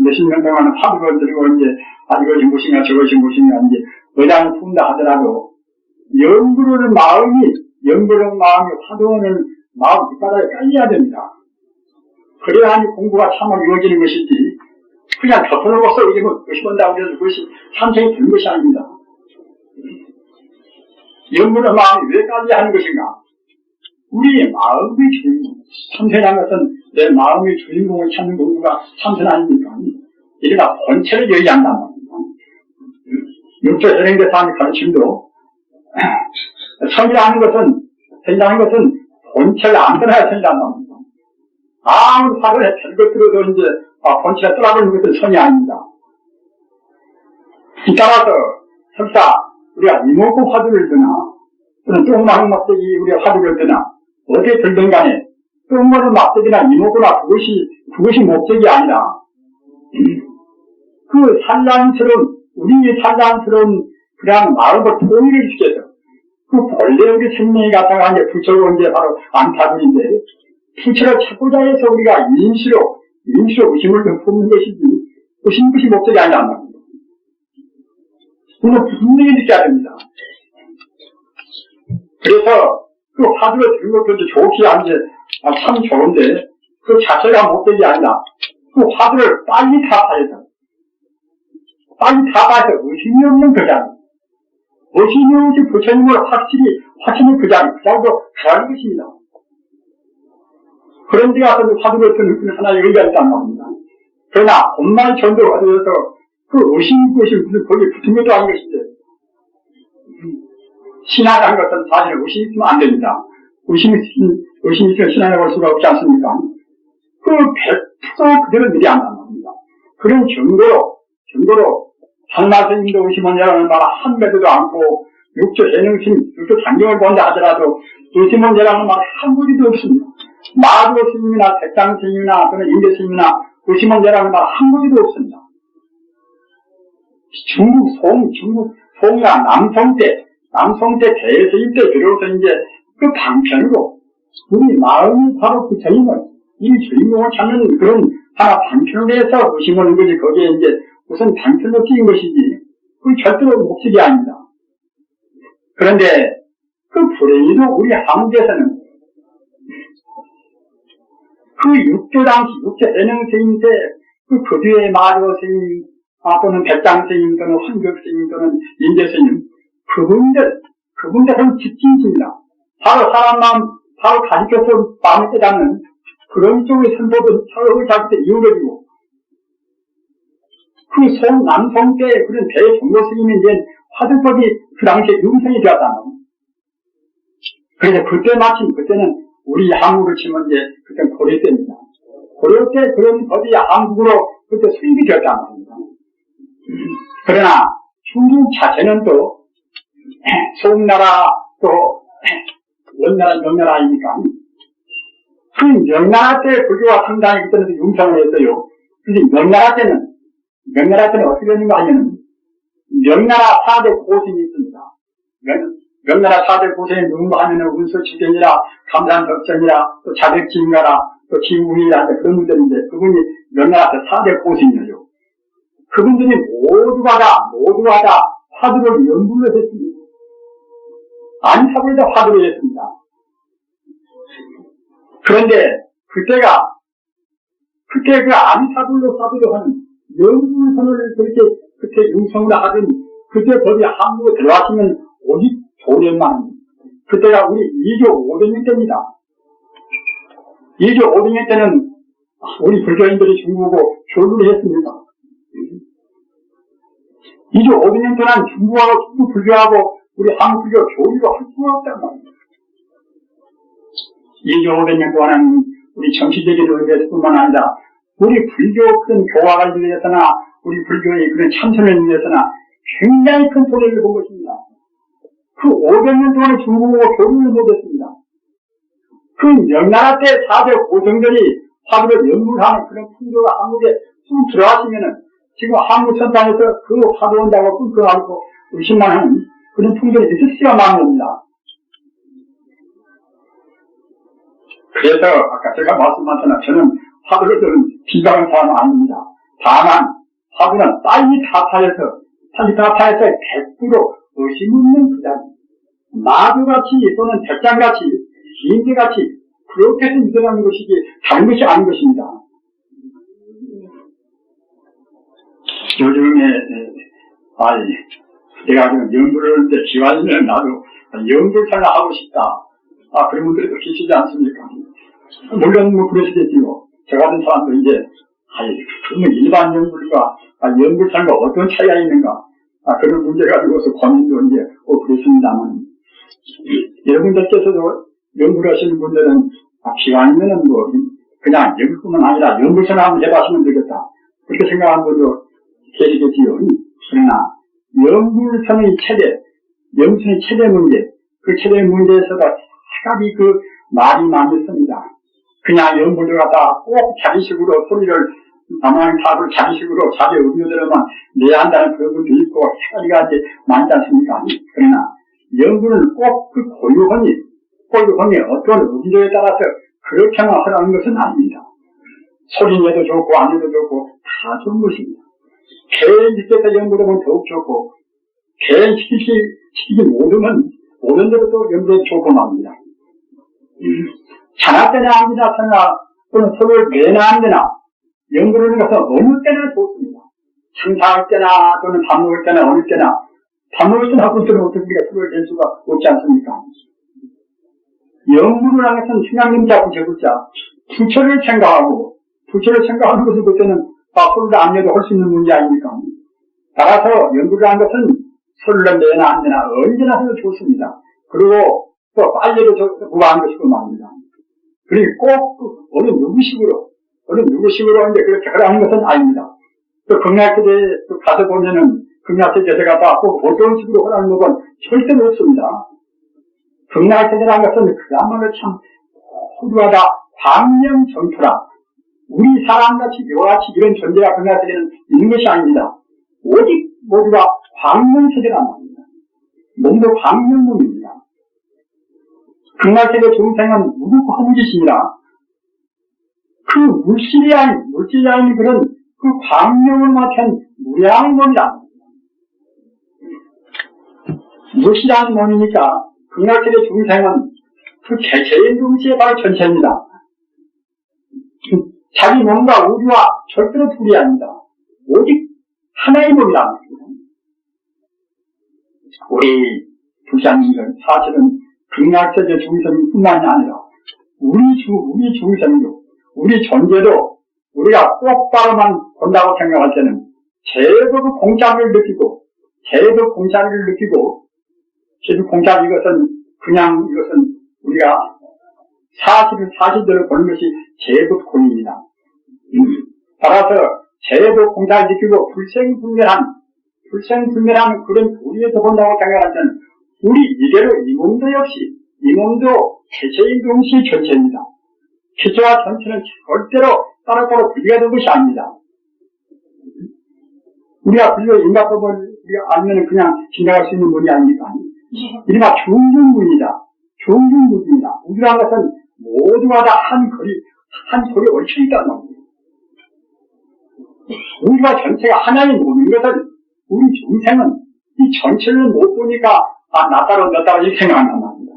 몇십 년 동안 화두를 들고 이제 이것이 무엇인가 저것이 무엇인가 이제 의단을 품다 하더라도 영구를 마음이 화두는 마음 밑바닥에 깔려야 됩니다. 그래야 공부가 참으로 이루어지는 것이지 그냥 덮어놓고서 의심한다고 해서 그것이 산책이 되는 것이 아닙니다. 영구의 마음이 왜 깔려야 하는 것인가? 우리의 마음의 주인공, 참선이라는 것은 내 마음의 주인공을 찾는 공부가 참선 아닙니까? 이래가 본체를 여의한단 말입니다. 육조 현행대사 하는 가르침도 선이라는 것은 본체를 안 떠나야 선이란 말입니다. 아무리 화를 별것들어도 이제 본체가 떠나버리는 것은 선이 아닙니다. 따라서 설사 우리가 이목구 화두를 드나 또는 똥마른 막대기 우리가 화두를 드나 어디에 들든 간에 똥마른 막대기나 이목구나 그것이 목적이 아니라 그 우리의 산란스러운 그냥 마음을 통일을 시켜서 그 본래 우리 생명이 갖다가 이제 부처로 이제 바로 안타불인데 부처를 찾고자 해서 우리가 인시로 의심을 품는 것이지 의심이 목적이 아니란 말입니다. 우리는 분명히 느껴야 됩니다. 그래서 그 화두를 들은 것도 좋게 하는 게 참 좋은데 그 자체가 목적이 아니라 그 화두를 빨리 타파해서 의심이 없는 그 자리, 의심이 없이 부처님을 확신히 그 자리도 가라는 것입니다. 그런 데 가서 화두를 듣는 하나의 의미가 있단 말입니다. 그러나 본만 전도를 하면서 그 의심이 무슨 거기에 붙은 것도 아닌 것인데 신앙이라는 것은 사실 의심이 있으면 안 됩니다. 의심이 있으면 신앙을 볼 수가 없지 않습니까? 그 100% 그대로 믿어야 한단 말입니다. 그런 증거로 상마스님도 의심원자라는 말 한마디도 않고 육조 단경을 본다 하더라도 의심원자라는 말 한 마디도 없습니다. 마도 스님이나 백당 스님이나 또는 임대 스님이나 의심원자라는 말 한 마디도 없습니다. 중국 송가 남송 때 대세일 때 비로소 이제 그 방편으로 우리 마음이 바로 그 이 주인공을 찾는 그런 하나 방편을 해서 의심하는 거지 거기에 이제 우선 방편으로 띄인 것이지 그 절대로 목적이 아닙니다. 그런데 그 불행히도 우리 한국에서는 그 육조 해능 스님 때 그 뒤에 마조 스님 또는 백장스님 또는 황격스님 또는 인재스님, 그분들은 직진입니다. 바로 사람 마음, 바로 가르쳐서 마음을 깨닫는 그런 쪽의 선법은 서로 자기들 이루어지고, 그 남송 때 그런 대종교 스님이 이제 화두법이 그 당시에 융성이 되었다는 겁니다. 그래서 그때는 우리 한국으로 치면 이제 그때 고려 때입니다. 고려 때 그런 법이 한국으로 그때 수입이 되었다는 겁니다. 그러나 중국 자체는 또 송나라 또 명나라 아닙니까? 그 명나라 때 불교가 상당히 그때는 융성을 했어요. 그래서 명나라 때는 어떻게 되는가 하면은 명나라 4대 고신이 있습니다. 명나라 4대 고신이 누군가 하면은 운수치견이라 감산덕정이라 또 자백지인가라 또 지우이라 그런 분들인데 그분이 명나라 4대 고신이에요. 그분들이 모두가 다 화두를 연구를 했습니다. 안타불도 화두를 했습니다. 그런데 그때 그 안타불로 화두를 하는 연구선을 그렇게 융성을 하던 그때 법이 한국에 들어왔으면 오직 조련만. 그때가 우리 2조 500년 때입니다. 2조 500년 때는 우리 불교인들이 중국하고 교류를 했습니다. 2조 500년 동안 중국 불교하고 우리 한국 불교 교류를 할 수가 없단 말입니다. 2조 500년 동안은 우리 정치적인 의미에서뿐만 아니라 우리 불교 그런 교화를 위해서나 우리 불교의 그런 참선을 위해서나 굉장히 큰 손해를 본 것입니다. 그 500년 동안 중국하고 교류를 못했습니다. 그 명나라 때 4대 고성들이 화두를 연구를 하는 그런 풍조가 한국에 쑥 들어왔으면은 지금 한국 선상에서 그 화두 온다고 끊겨가지고 의심만하는 그런 풍조가 있을 수가 많은 겁니다. 그래서 아까 제가 말씀하셨나 저는 화두를 비방하는 사람은 아닙니다. 다만 화두는 빨리 타파해서 100% 의심 없는 그 자리, 마주같이 또는 백장같이 인재같이 그렇게 해서 믿어가는 것이지 다른 것이 아닌 것입니다. 요즘에 내가 지금 연구를 하는데 기왕이면 나도 연구를 하고 싶다. 그런 분들이 또 계시지 않습니까? 물론 그러시겠지요. 저 같은 사람도 이제 그러면 일반 연구가 연구상과 어떤 차이가 있는가 그런 문제 가지고서 고민도 이제 그렇습니다만 여러분들께서도 연구를 하시는 분들은 기왕이면은 그냥 연구뿐만 아니라 연구선을 한번 해봤으면 되겠다 그렇게 생각하는 분도 계시겠지요. 그러나 연구선의 최대 문제, 그 최대 문제에서도 차라리 그 말이 많이 씁니다. 그냥 연구를 갖다 꼭 자기식으로 소리를 다만 답을 자기식으로 자기 의견대로만 내야 한다는 그런 것도 있고 차라리가 이제 많지 않습니까? 그러나 연구는 꼭 그 고유헌이 어떤 의견에 따라서 그렇게만 하라는 것은 아닙니다. 소리 내도 좋고 안 내도 좋고 다 좋은 것입니다. 개인 직접에서 연구를 하면 더욱 좋고 개인 시키지 모든 대로 또 연구해도 좋고 말입니다. 자나 때나 아니나 또는 서로를 내나 안 되나 연구를 하는 것은 어느 때나 좋습니다. 상사할 때나 또는 밥 먹을 때나 어느 때나 밥 먹을 때나 그것들은 어떻게 우리가 서로를 낼 수가 없지 않습니까? 연구를 하는 것은 생각림자 부채불자 부처를 생각하는 것은 그때는 서로를 안 내도 할 수 있는 문제 아닙니까? 따라서 연구를 하는 것은 서로를 내나 안 되나 언제나 해도 좋습니다. 그리고 또 빨리도 무방한 것이고 말입니다. 그리고 꼭 어느 누구식으로 이제 그렇게 하라는 것은 아닙니다. 또 극락세대 가서 보면은 극락세대가 다 꼭 어떤 식으로 하라는 것은 절대로 없습니다. 극락세대라는 것은 그야말로 참 호루하다 광명정토라 우리 사람같이 묘같이 이런 존재가 극락세대는 있는 것이 아닙니다. 오직 모두가 광명세대란 말입니다. 몸도 광명몸입니다. 극락세대 중생은 무국 허무지심이라 그 물질이 아닌 그런 그 광명을 맡은 무량한 몸이라 물질한 몸이니까 극락세대 중생은 그 개체의 동시에 바로 전체입니다. 자기 몸과 우주와 절대로 둘이 아닙니다. 오직 하나의 몸이라는 겁니다. 우리 부장님들 사실은 극락세계 중생뿐만이 아니라 우리 중생도 우리 존재도 우리가 똑바로만 본다고 생각할 때는 제법 공짜를 느끼고 제법 공짜를 느끼고 제법 공짜 이것은 그냥 이것은 우리가 사실대로 보는 것이 제법 공입니다. 따라서 제법 공짜를 느끼고 불생불멸한 그런 도리에서 본다고 생각할 때는 우리 이대로 이 몸도 역시 이 몸도 개체의 동시 전체입니다. 개체와 전체는 절대로 따로따로 분리가 된 것이 아닙니다. 우리가 분리가 인과법을 우리가 알면 그냥 지나갈 수 있는 분이 아닙니까? 이른바 중중분이다. 중중분입니다. 우리라는 것은 모두가 다 한 소리에 얽혀 있다는 겁니다. 우리가 전체가 하나의 몸인 것은 우리 중생은 이 전체를 못 보니까 나 따로 너 따로 이렇게 생각한단 말입니다.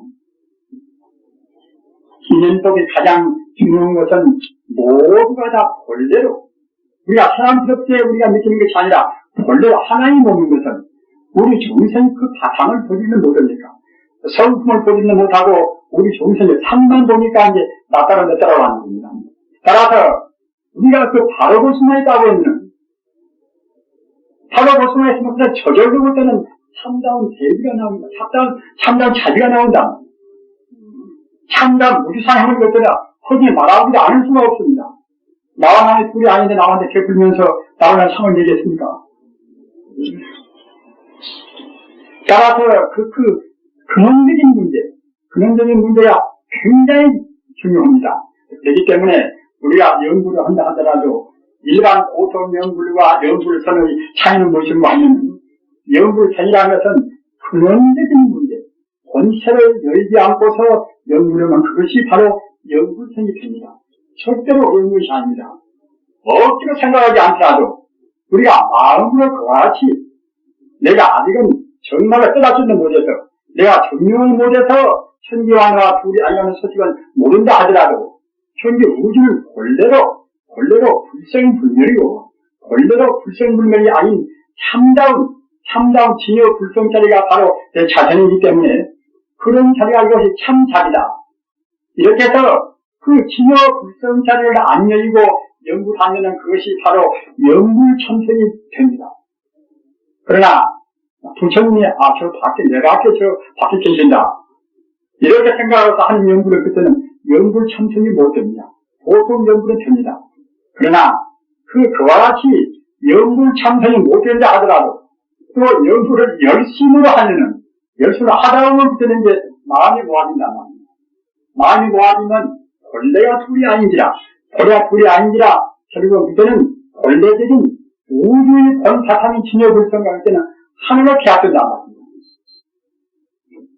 인연법이 가장 중요한 것은 모두가 다 본래로 우리가 사람스럽게 우리가 느끼는 것이 아니라 본래로 하나의 몸인 것은 우리 중생 그 바탕을 보지는 못합니까? 성품을 보지는 못하고 우리 중생의 삶만 보니까 이제 나 따로 너 따로 하는 겁니다. 따라서 우리가 그 바로 보수만 있다고 하면은 바로 보수만 있으면 그냥 저절로 볼 때는 참다운 대비가 나옵니다. 참다운 자비가 나온다. 참다운 무주상함을 볼 때는 거기 말하지 않을 수가 없습니다. 나와 나의 둘이 아닌데 나한테 베풀면서 나와 상을 내겠습니까? 따라서 근원적인 문제가 굉장히 중요합니다. 그렇기 때문에 우리가 연구를 한다 하더라도 일반 오토 연구와 연구선의 차이는 무엇인가 하면 연구선이라는 것은 근원적인 문제, 본체를 열지 않고서 연구를 하면 그것이 바로 연구선이 됩니다. 절대로 어려운 것이 아닙니다. 억지로 생각하지 않더라도 우리가 마음으로 그와 같이 내가 아직은 정말로 깨닫지는 못해서 내가 증명을 못해서 천지와나 둘이 아니라는 소식은 모른다 하더라도 현재 우주를 본래로 불생불멸이고 본래로 불생불멸이 아닌 참다운 진여 불성자리가 바로 내 자신이기 때문에 그런 자리가 이것이 참 자리다. 이렇게 해서 그 진여 불성자리를 안 열리고 연구하면은 그것이 바로 영불천성이 됩니다. 그러나 부처님이 내 밖에 계신다. 이렇게 생각해서 하는 연구를 그때는 영불천성이 못 됩니다. 보통 연구는 됩니다. 그러나 그와 같이 영불천성이 못 된다 하더라도 또 연구를 열심으로 하다 보면 그때는 이제 마음이 모아진단 말입니다. 마음이 모아지면 본래가 둘이 아닌지라 그리고 그때는 본래적인 우주의 본사탕이 진여불성할 때는 하나가 계약된단 말입니다.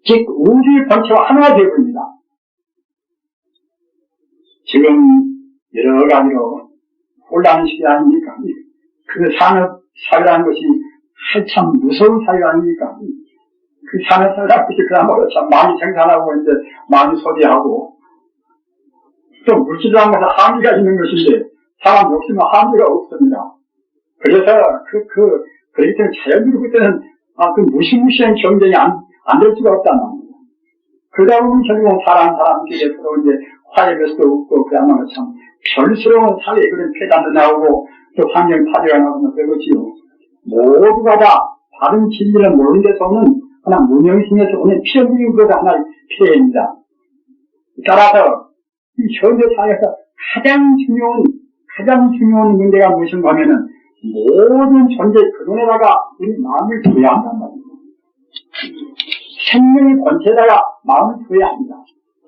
즉 우주의 본체와 하나가 되어버립니다. 지금 여러 가지로 혼란한 시기 아닙니까? 그 산업사회라는 것이 한참 무서운 사회 아닙니까? 그 산업사회라는 것이 그야말로 참 많이 생산하고 이제 많이 소비하고 또 물질이라는 것은 한계가 있는 것인데 사람 욕심은 한계가 없습니다. 그래서 그렇기 때문에 자연적으로 그때는 그 무시무시한 경쟁이 안 될 수가 없단 말입니다. 그러다 보면 결국은 사람끼리 서로 이제 화해할 수도 없고 그야말로 참 별스러운 사회에 그런 폐단도 나오고 또 환경 파괴가 나오면 그러지요. 모두가 다 다른 진리를 모르는 데서는 그냥 무명심에서 오는 필연적인 것이 하나의 피해입니다. 따라서 이 현대 사회에서 가장 중요한 문제가 무엇인가 하면은 모든 존재 근원에다가 우리 마음을 두어야 한단 말입니다. 생명의 본체에다가 마음을 두어야 합니다.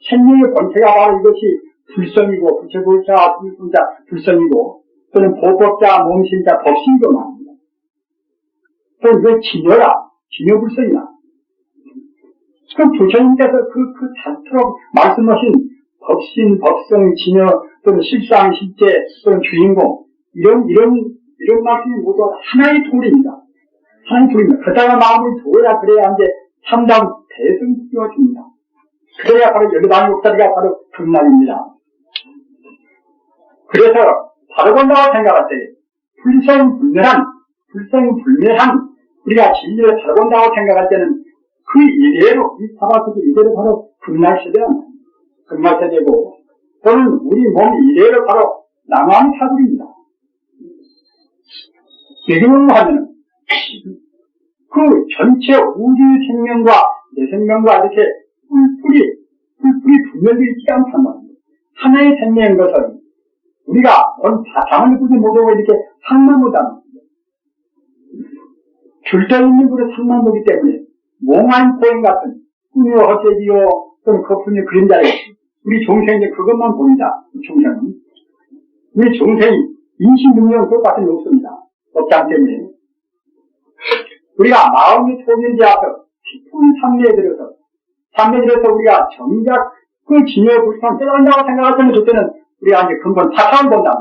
생명의 본체가 바로 이것이 불성이고 부처불자, 불성이고 또는 보법자, 몸신자, 법신이고 말입니다. 또 이거 진여불성이다. 그 부처님께서 자체로 말씀하신 법신, 법성, 진여, 또는 실상, 실제, 또는 주인공 이런 말씀이 모두 하나의 도리입니다. 그다가 마음을 두어야 그래야 이제 참다운 대승지가 됩니다. 그래야 바로 열반 욕설이가 바로 극락입니다. 그래서 바로 본다고 생각할 때 불생불멸한 우리가 진리를 살아본다고 생각할 때는 그 이래로, 이 사바속의 이래로 바로 금날세대고, 또는 우리 몸 이래로 바로 남한사불입니다. 배경으로 하면은, 그 전체 우주 생명과 내 생명과 이렇게 뿔뿔이 분열되어 있지 않단 말입니다. 하나의 생명인 것은 우리가 온 바탕을 보지 못하고 이렇게 상만 보다 줄져 있는 그런 상만 보기 때문에 몽환 포인 같은 꿈이요 헛되지요 또는 거품의 그림자를 우리 종생이 그것만 보인다. 종생은 우리 종생이 인식 능력은 그것밖에 없습니다. 없지 않기 때문에 우리가 마음이 소멸되어서 깊은 삼매에 들어서 우리가 정작 그 진여 불상 깨달은다고 생각할 때는 그때는 우리가 이제 근본 바탕을 본다.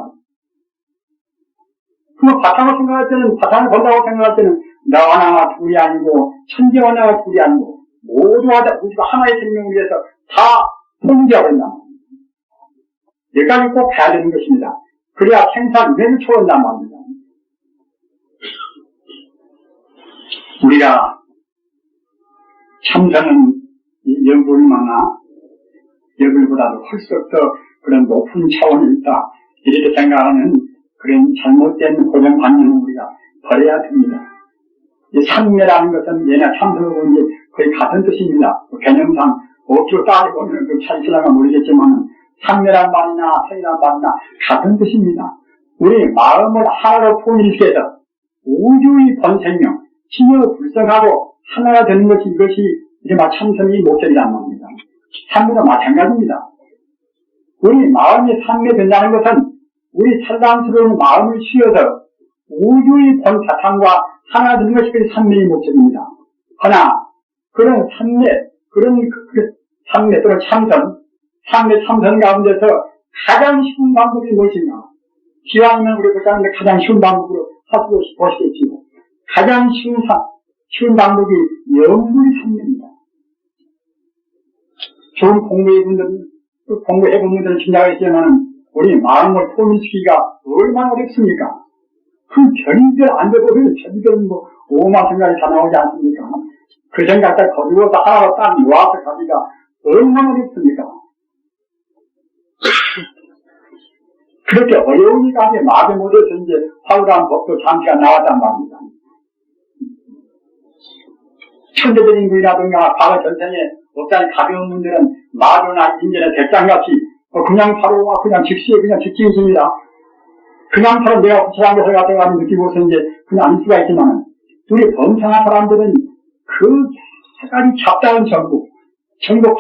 그 바탕을 생각할 때는 바탕을 본다고 생각할 때는 나와 나가 둘이 아니고 천지와 나가 둘이 아니고 모두가 다 우주가 하나의 생명을 위해서 다 통제하는다. 여기까지 꼭 가야 되는 것입니다. 그래야 생사유행을 초월한단 말입니다. 우리가 참선은 여불만나 여불보다도 훨씬 더 그런 높은 차원이 있다. 이렇게 생각하는 그런 잘못된 고정관념은 우리가 버려야 됩니다. 이 삼매라는 것은 얘네 참선하고 이제 거의 같은 뜻입니다. 개념상 어디로 따지고는 그 차이실라가 모르겠지만 삼매란 말이나 성이란 말이나 같은 뜻입니다. 우리 마음을 하나로 통일시켜서 우주의 본생명, 진여 불성하고 하나가 되는 것이 이것이 이제 참선의 목적이란 말입니다. 삼매도 마찬가지입니다. 우리 마음이 삼매된다는 것은 우리 산란스러운 마음을 쉬어서 우주의 본 바탕과 하나 되는 것이 그 삼매의 목적입니다. 그러나 그런 삼매 또는 참선 가운데서 가장 쉬운 방법이 무엇이냐? 기왕이면 우리 보자는데 가장 쉬운 방법으로 하시고 보시겠지요. 가장 쉬운 방법이 영불 삼매입니다. 좋은 공부해본 분들은 짐작하겠지만 우리 마음을 통일시키기가 얼마나 어렵습니까? 그 별별 안 되고 별별 오만 생각이 다 나오지 않습니까? 그 생각 다 거두어서 하나로 딱 모아서 가기가 얼마나 어렵습니까? 그렇게 어려우니까 마저 못해서 이제 화우라는 법도 잠시가 나왔단 말입니다. 천재적인 분이라든가 과거 전생에 업장이 가벼운 분들은 마조나 인제나 백장같이 그냥 바로 그냥 즉시에 그냥 직진입니다. 그냥 바로 내가 부처한 것을 갖다가 느끼고서 이제 그냥 안 수가 있지만 우리 범상한 사람들은 그 세가지 잡다한 전국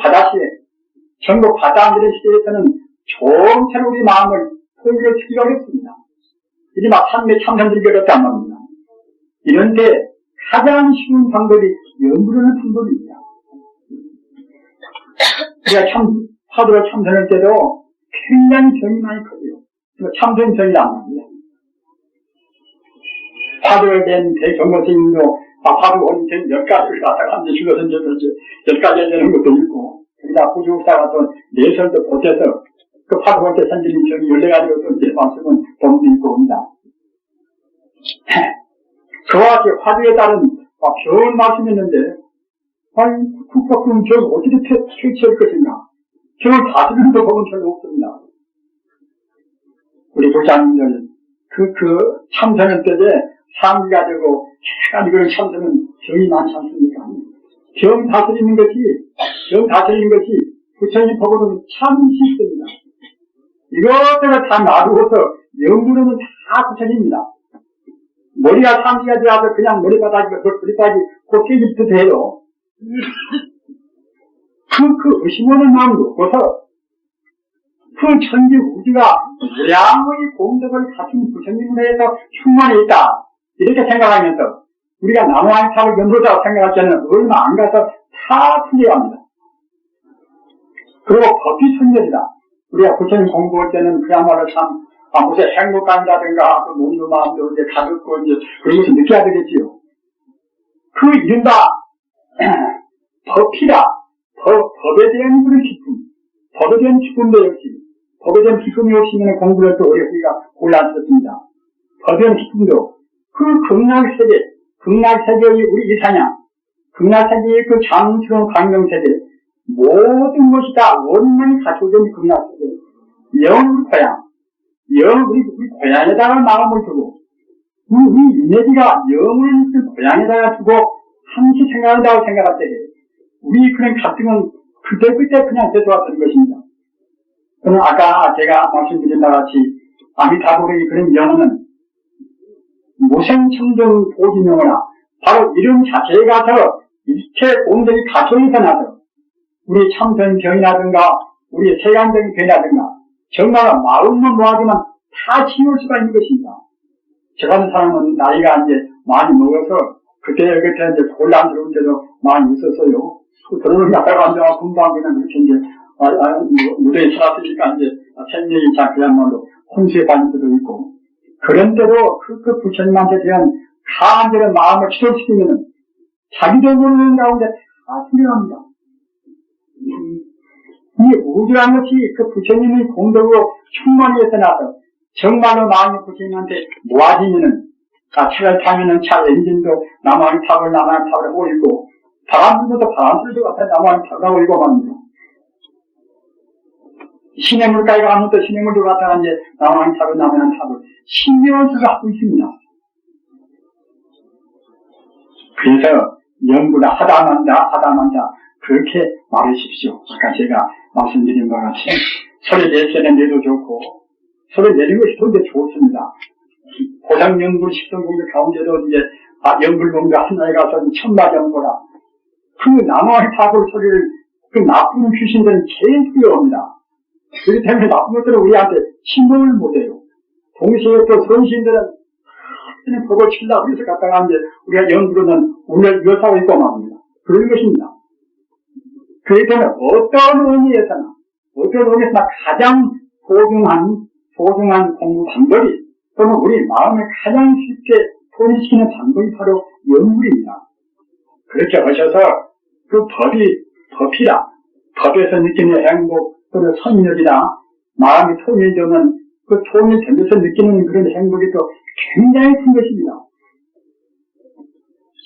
바다들의 시대에서는 좀처럼 우리 마음을 통일시키기 어렵습니다. 이제 막 참선 들기 어렵단 말입니다. 이런데 가장 쉬운 방법이 연구하는 방법입니다. 우리가 화두를 참선할 때도 굉장히 정이 많이 커져요. 참선정이란 말입니다. 화두를 낸 대정거스님도 화두 온천 10가지를 갖다가 한 주거든 10가지 되는 것도 있고, 그러다 구주국사가 또 4설도 보태서 그 화두 온천 선지님 정이 14가지로 또 이제 말씀은 본도 있고 옵니다. 그와 같이 화두에 따른 좋은 말씀이 있는데, 아니, 국가금 저를 어떻게 퇴치할 것인가? 저를 다스리는 법은 별로 없습니다. 우리 불자님들, 참선할 때에 상기가 되고, 해가지고 참선은 정이 많지 않습니까? 정 다스리는 것이 부처님 법으로는 참 쉽습니다. 이것저것 다 놔두고서 영구로는 다 부처님입니다. 머리가 상기가 되어서 그냥 머리바닥이 곧깨집도 돼요. 의심 없는 마음으로 없어서 그 천지 우주가 무량의 공덕을 갖춘 부처님으로 해서 충만해 있다. 이렇게 생각하면서 우리가 나무한 탑을 연소자고 생각할 때는 얼마 안 가서 다 틀려갑니다. 그리고 법이 천멸이다. 우리가 부처님 공부할 때는 그야말로 참 무슨 행복감이라든가 몸도 마음도 이제 가볍고 이제 그런 것을 느껴야 되겠지요. 그 이른바 법에 대한 그런 기쁨, 법에 대한 기쁨도 역시, 법에 대한 기쁨이 없으면 공부를 또 어렵기가 곤란스럽습니다. 법에 대한 기쁨도, 그 극락세계의 우리 이사냐, 극락세계의 그 장스러운 광명세계, 모든 것이 다 원만히 갖춰진 극락세계, 영 고향, 우리 고향에다가 마음을 두고, 우리 인내지가 영을 그 고향에다가 두고 항시 생각한다고 생각할 때, 우리 그런 갈등은 그때 그냥 되돌아가는 것입니다. 저는 아까 제가 말씀드린 바와 같이 아미타불의 그런 영혼은 무생청정 보지명이나 바로 이름 자체가 저 일체 온전히 갖춰져서 나서 우리 참선병이라든가 우리 세간적인 병이라든가 정말 마음만 모아지만 다 치울 수가 있는 것입니다. 저 같은 사람은 나이가 이제 많이 먹어서 그때 이제 곤란스러운 때도 많이 있었어요. 그러는 갔다가 이제 금방 그냥 그렇게 이제 무대에 살았으니까 이제 생명이 자 그야말로 혼수에 빠진 때도 있고, 그런 때도 그 부처님한테 대한 간절한 마음을 치료시키면은 자기도 모르는 가운데 다 필요합니다. 이 우주라는 것이 그 부처님의 공덕으로 충만히 해서 나서 정말로 마음이 부처님한테 모아지면은 차를 타면은 차 엔진도 나무한 탑을 하고 있고, 바람 불어도 바람 불도 같아 나무한 탑을 하고 있고 말입니다. 시냇물가에 가면 또 시냇물도 갖다가 이제 나무한 탑을 신경을 써서 하고 있습니다. 그래서 연구를 하다만다 그렇게 말하십시오. 아까 제가 말씀드린 바와 같이 소리 내도 좋고, 소리 내는 것이 더 좋습니다. 고상연구 식성공부 가운데도 이제 연불공부 하나에 가서 천마경보라 그 나무의 타불 소리를 그 나쁜 귀신들은 제일 두려워합니다. 그렇기 때문에 나쁜 것들은 우리한테 침범을 못해요. 동시에 또 선신들은 법을 치려고 해서 갖다가 이제 우리가 연구로는 우리를 유사하고 있고 말합니다. 그런 것입니다. 그렇기 때문에 어떤 의미에서나 가장 소중한 공부 방법이 또는 우리 마음에 가장 쉽게 통일시키는 방법이 바로 연불입니다. 그렇게 하셔서 그 법이다. 법에서 느끼는 행복 또는 선력이다. 마음이 통일되면 그 통일되면서 느끼는 그런 행복이 또 굉장히 큰 것입니다.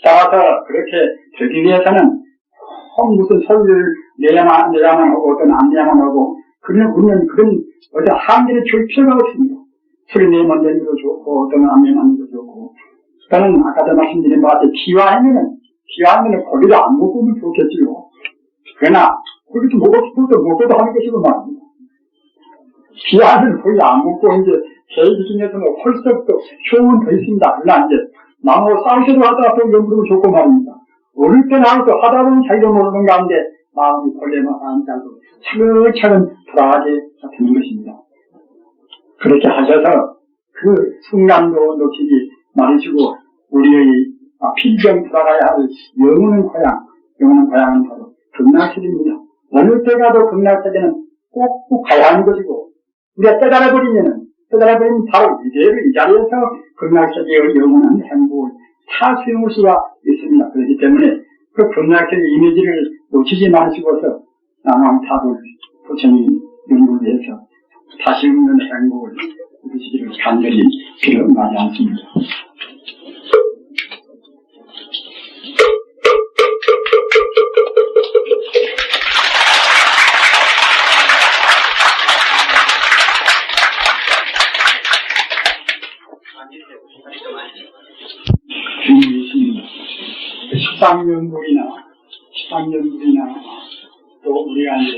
따라서 그렇게 되기 위해서는 무슨 소리를 내야만 하고 어떤 안 내야만 하고 우리는 그런 어떤 한계를 줄 필요가 없습니다. 소리 내면 되는 것도 좋고 어떤 안 내면 것도 좋고, 저는 아까도 말씀드린 바와 같이 비화하면은 고기도 안 먹으면 좋겠지요. 그러나 고기도 먹어도 하는 것이고 말입니다. 비화하면 고기 안 먹고 이제 계획 중에서 헐썩도 효험은 더 있습니다. 그러나 이제 나무 싸우기도 하다가 또 연구도 좋고 말입니다. 어릴 때는 또 하다 보면 자기도 모르는 가운데 마음이 걸레만 앉아도 차근차근 돌아가게 되는 것입니다. 그렇게 하셔서 그 순간도 놓치지 말으시고 우리의 필경 돌아가야 할 영원한 고향은 바로 극락세계입니다. 어느 때 가도 극락세계는 꼭 가야 하는 것이고, 우리가 깨달아버리면 바로 이대로 이 자리에서 극락세계의 영원한 행복을 다 수용할 수가 있습니다. 그렇기 때문에 그 극락세계 이미지를 놓치지 마시고서 남왕타불 부처님 연구를 해서 다시 없는 행복을 누리시기를 간절히 기원하지 않습니다. 식상연불이나 또 우리가 이제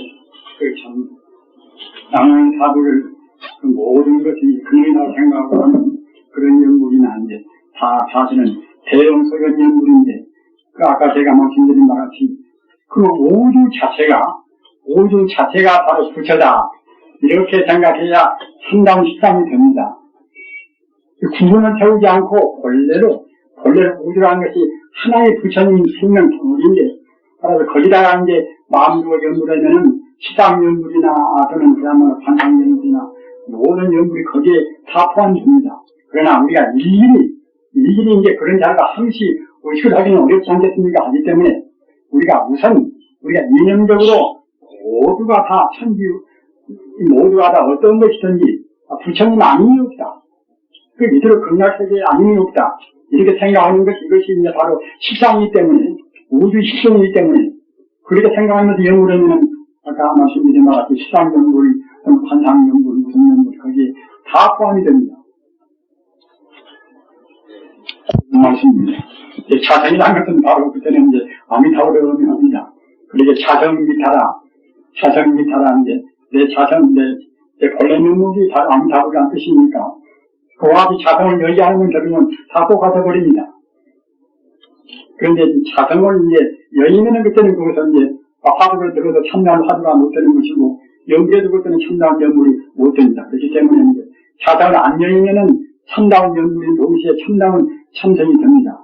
남왕타불을 그 모든 것이 근이라고 생각하고 하는 그런 연불이나 이제 다 사실은 대형 소견 연불인데, 그 아까 제가 말씀드린 바와 같이 그 우주 자체가 바로 부처다. 이렇게 생각해야 상담 식상이 됩니다. 구분을 세우지 않고 본래로 우주라는 것이 하나의 부처님 생명 동물인데, 따라서 거기다가 이제 마음으로 연불하면은 시상연불이나 또는 그야말로 관상연불이나 모든 연불이 거기에 다 포함됩니다. 그러나 우리가 일일이 이제 그런 자가 항시 의식을 하기는 어렵지 않겠습니까? 하기 때문에 우리가 이념적으로 모두가 다 모두가 다 어떤 것이든지 부처님 아님이 없다. 그 이대로 극락세계에 아님이 없다. 이렇게 생각하는 것, 이것이 이제 바로 실상이기 때문에, 우주 실성이기 때문에, 그렇게 생각하면서 연구를 하면, 아까 말씀드린 것 같이 실상연구를, 관상연구, 무슨 연구, 거기에 다 포함이 됩니다. 말씀입니다. 차성이라는 것은 바로 그때는 이제 아미타불을 의미합니다. 그리고 차성미타라, 이제, 내 차성, 내 본래 면목이 바로 아미타불이라는 뜻이니까, 그와 같이 차성을 열지 않으면 결국은 다 똑같아 버립니다. 그런데 차성을 이제 열리면은 그때는 거기서 이제 화두를 들어서 참나한 화두가 못 되는 것이고, 연기해도 그때는 참나한 연물이 못 됩니다. 그렇기 때문에 이제 차성을 안 열리면은 참다운 연물이 동시에 참다운 참성이 됩니다.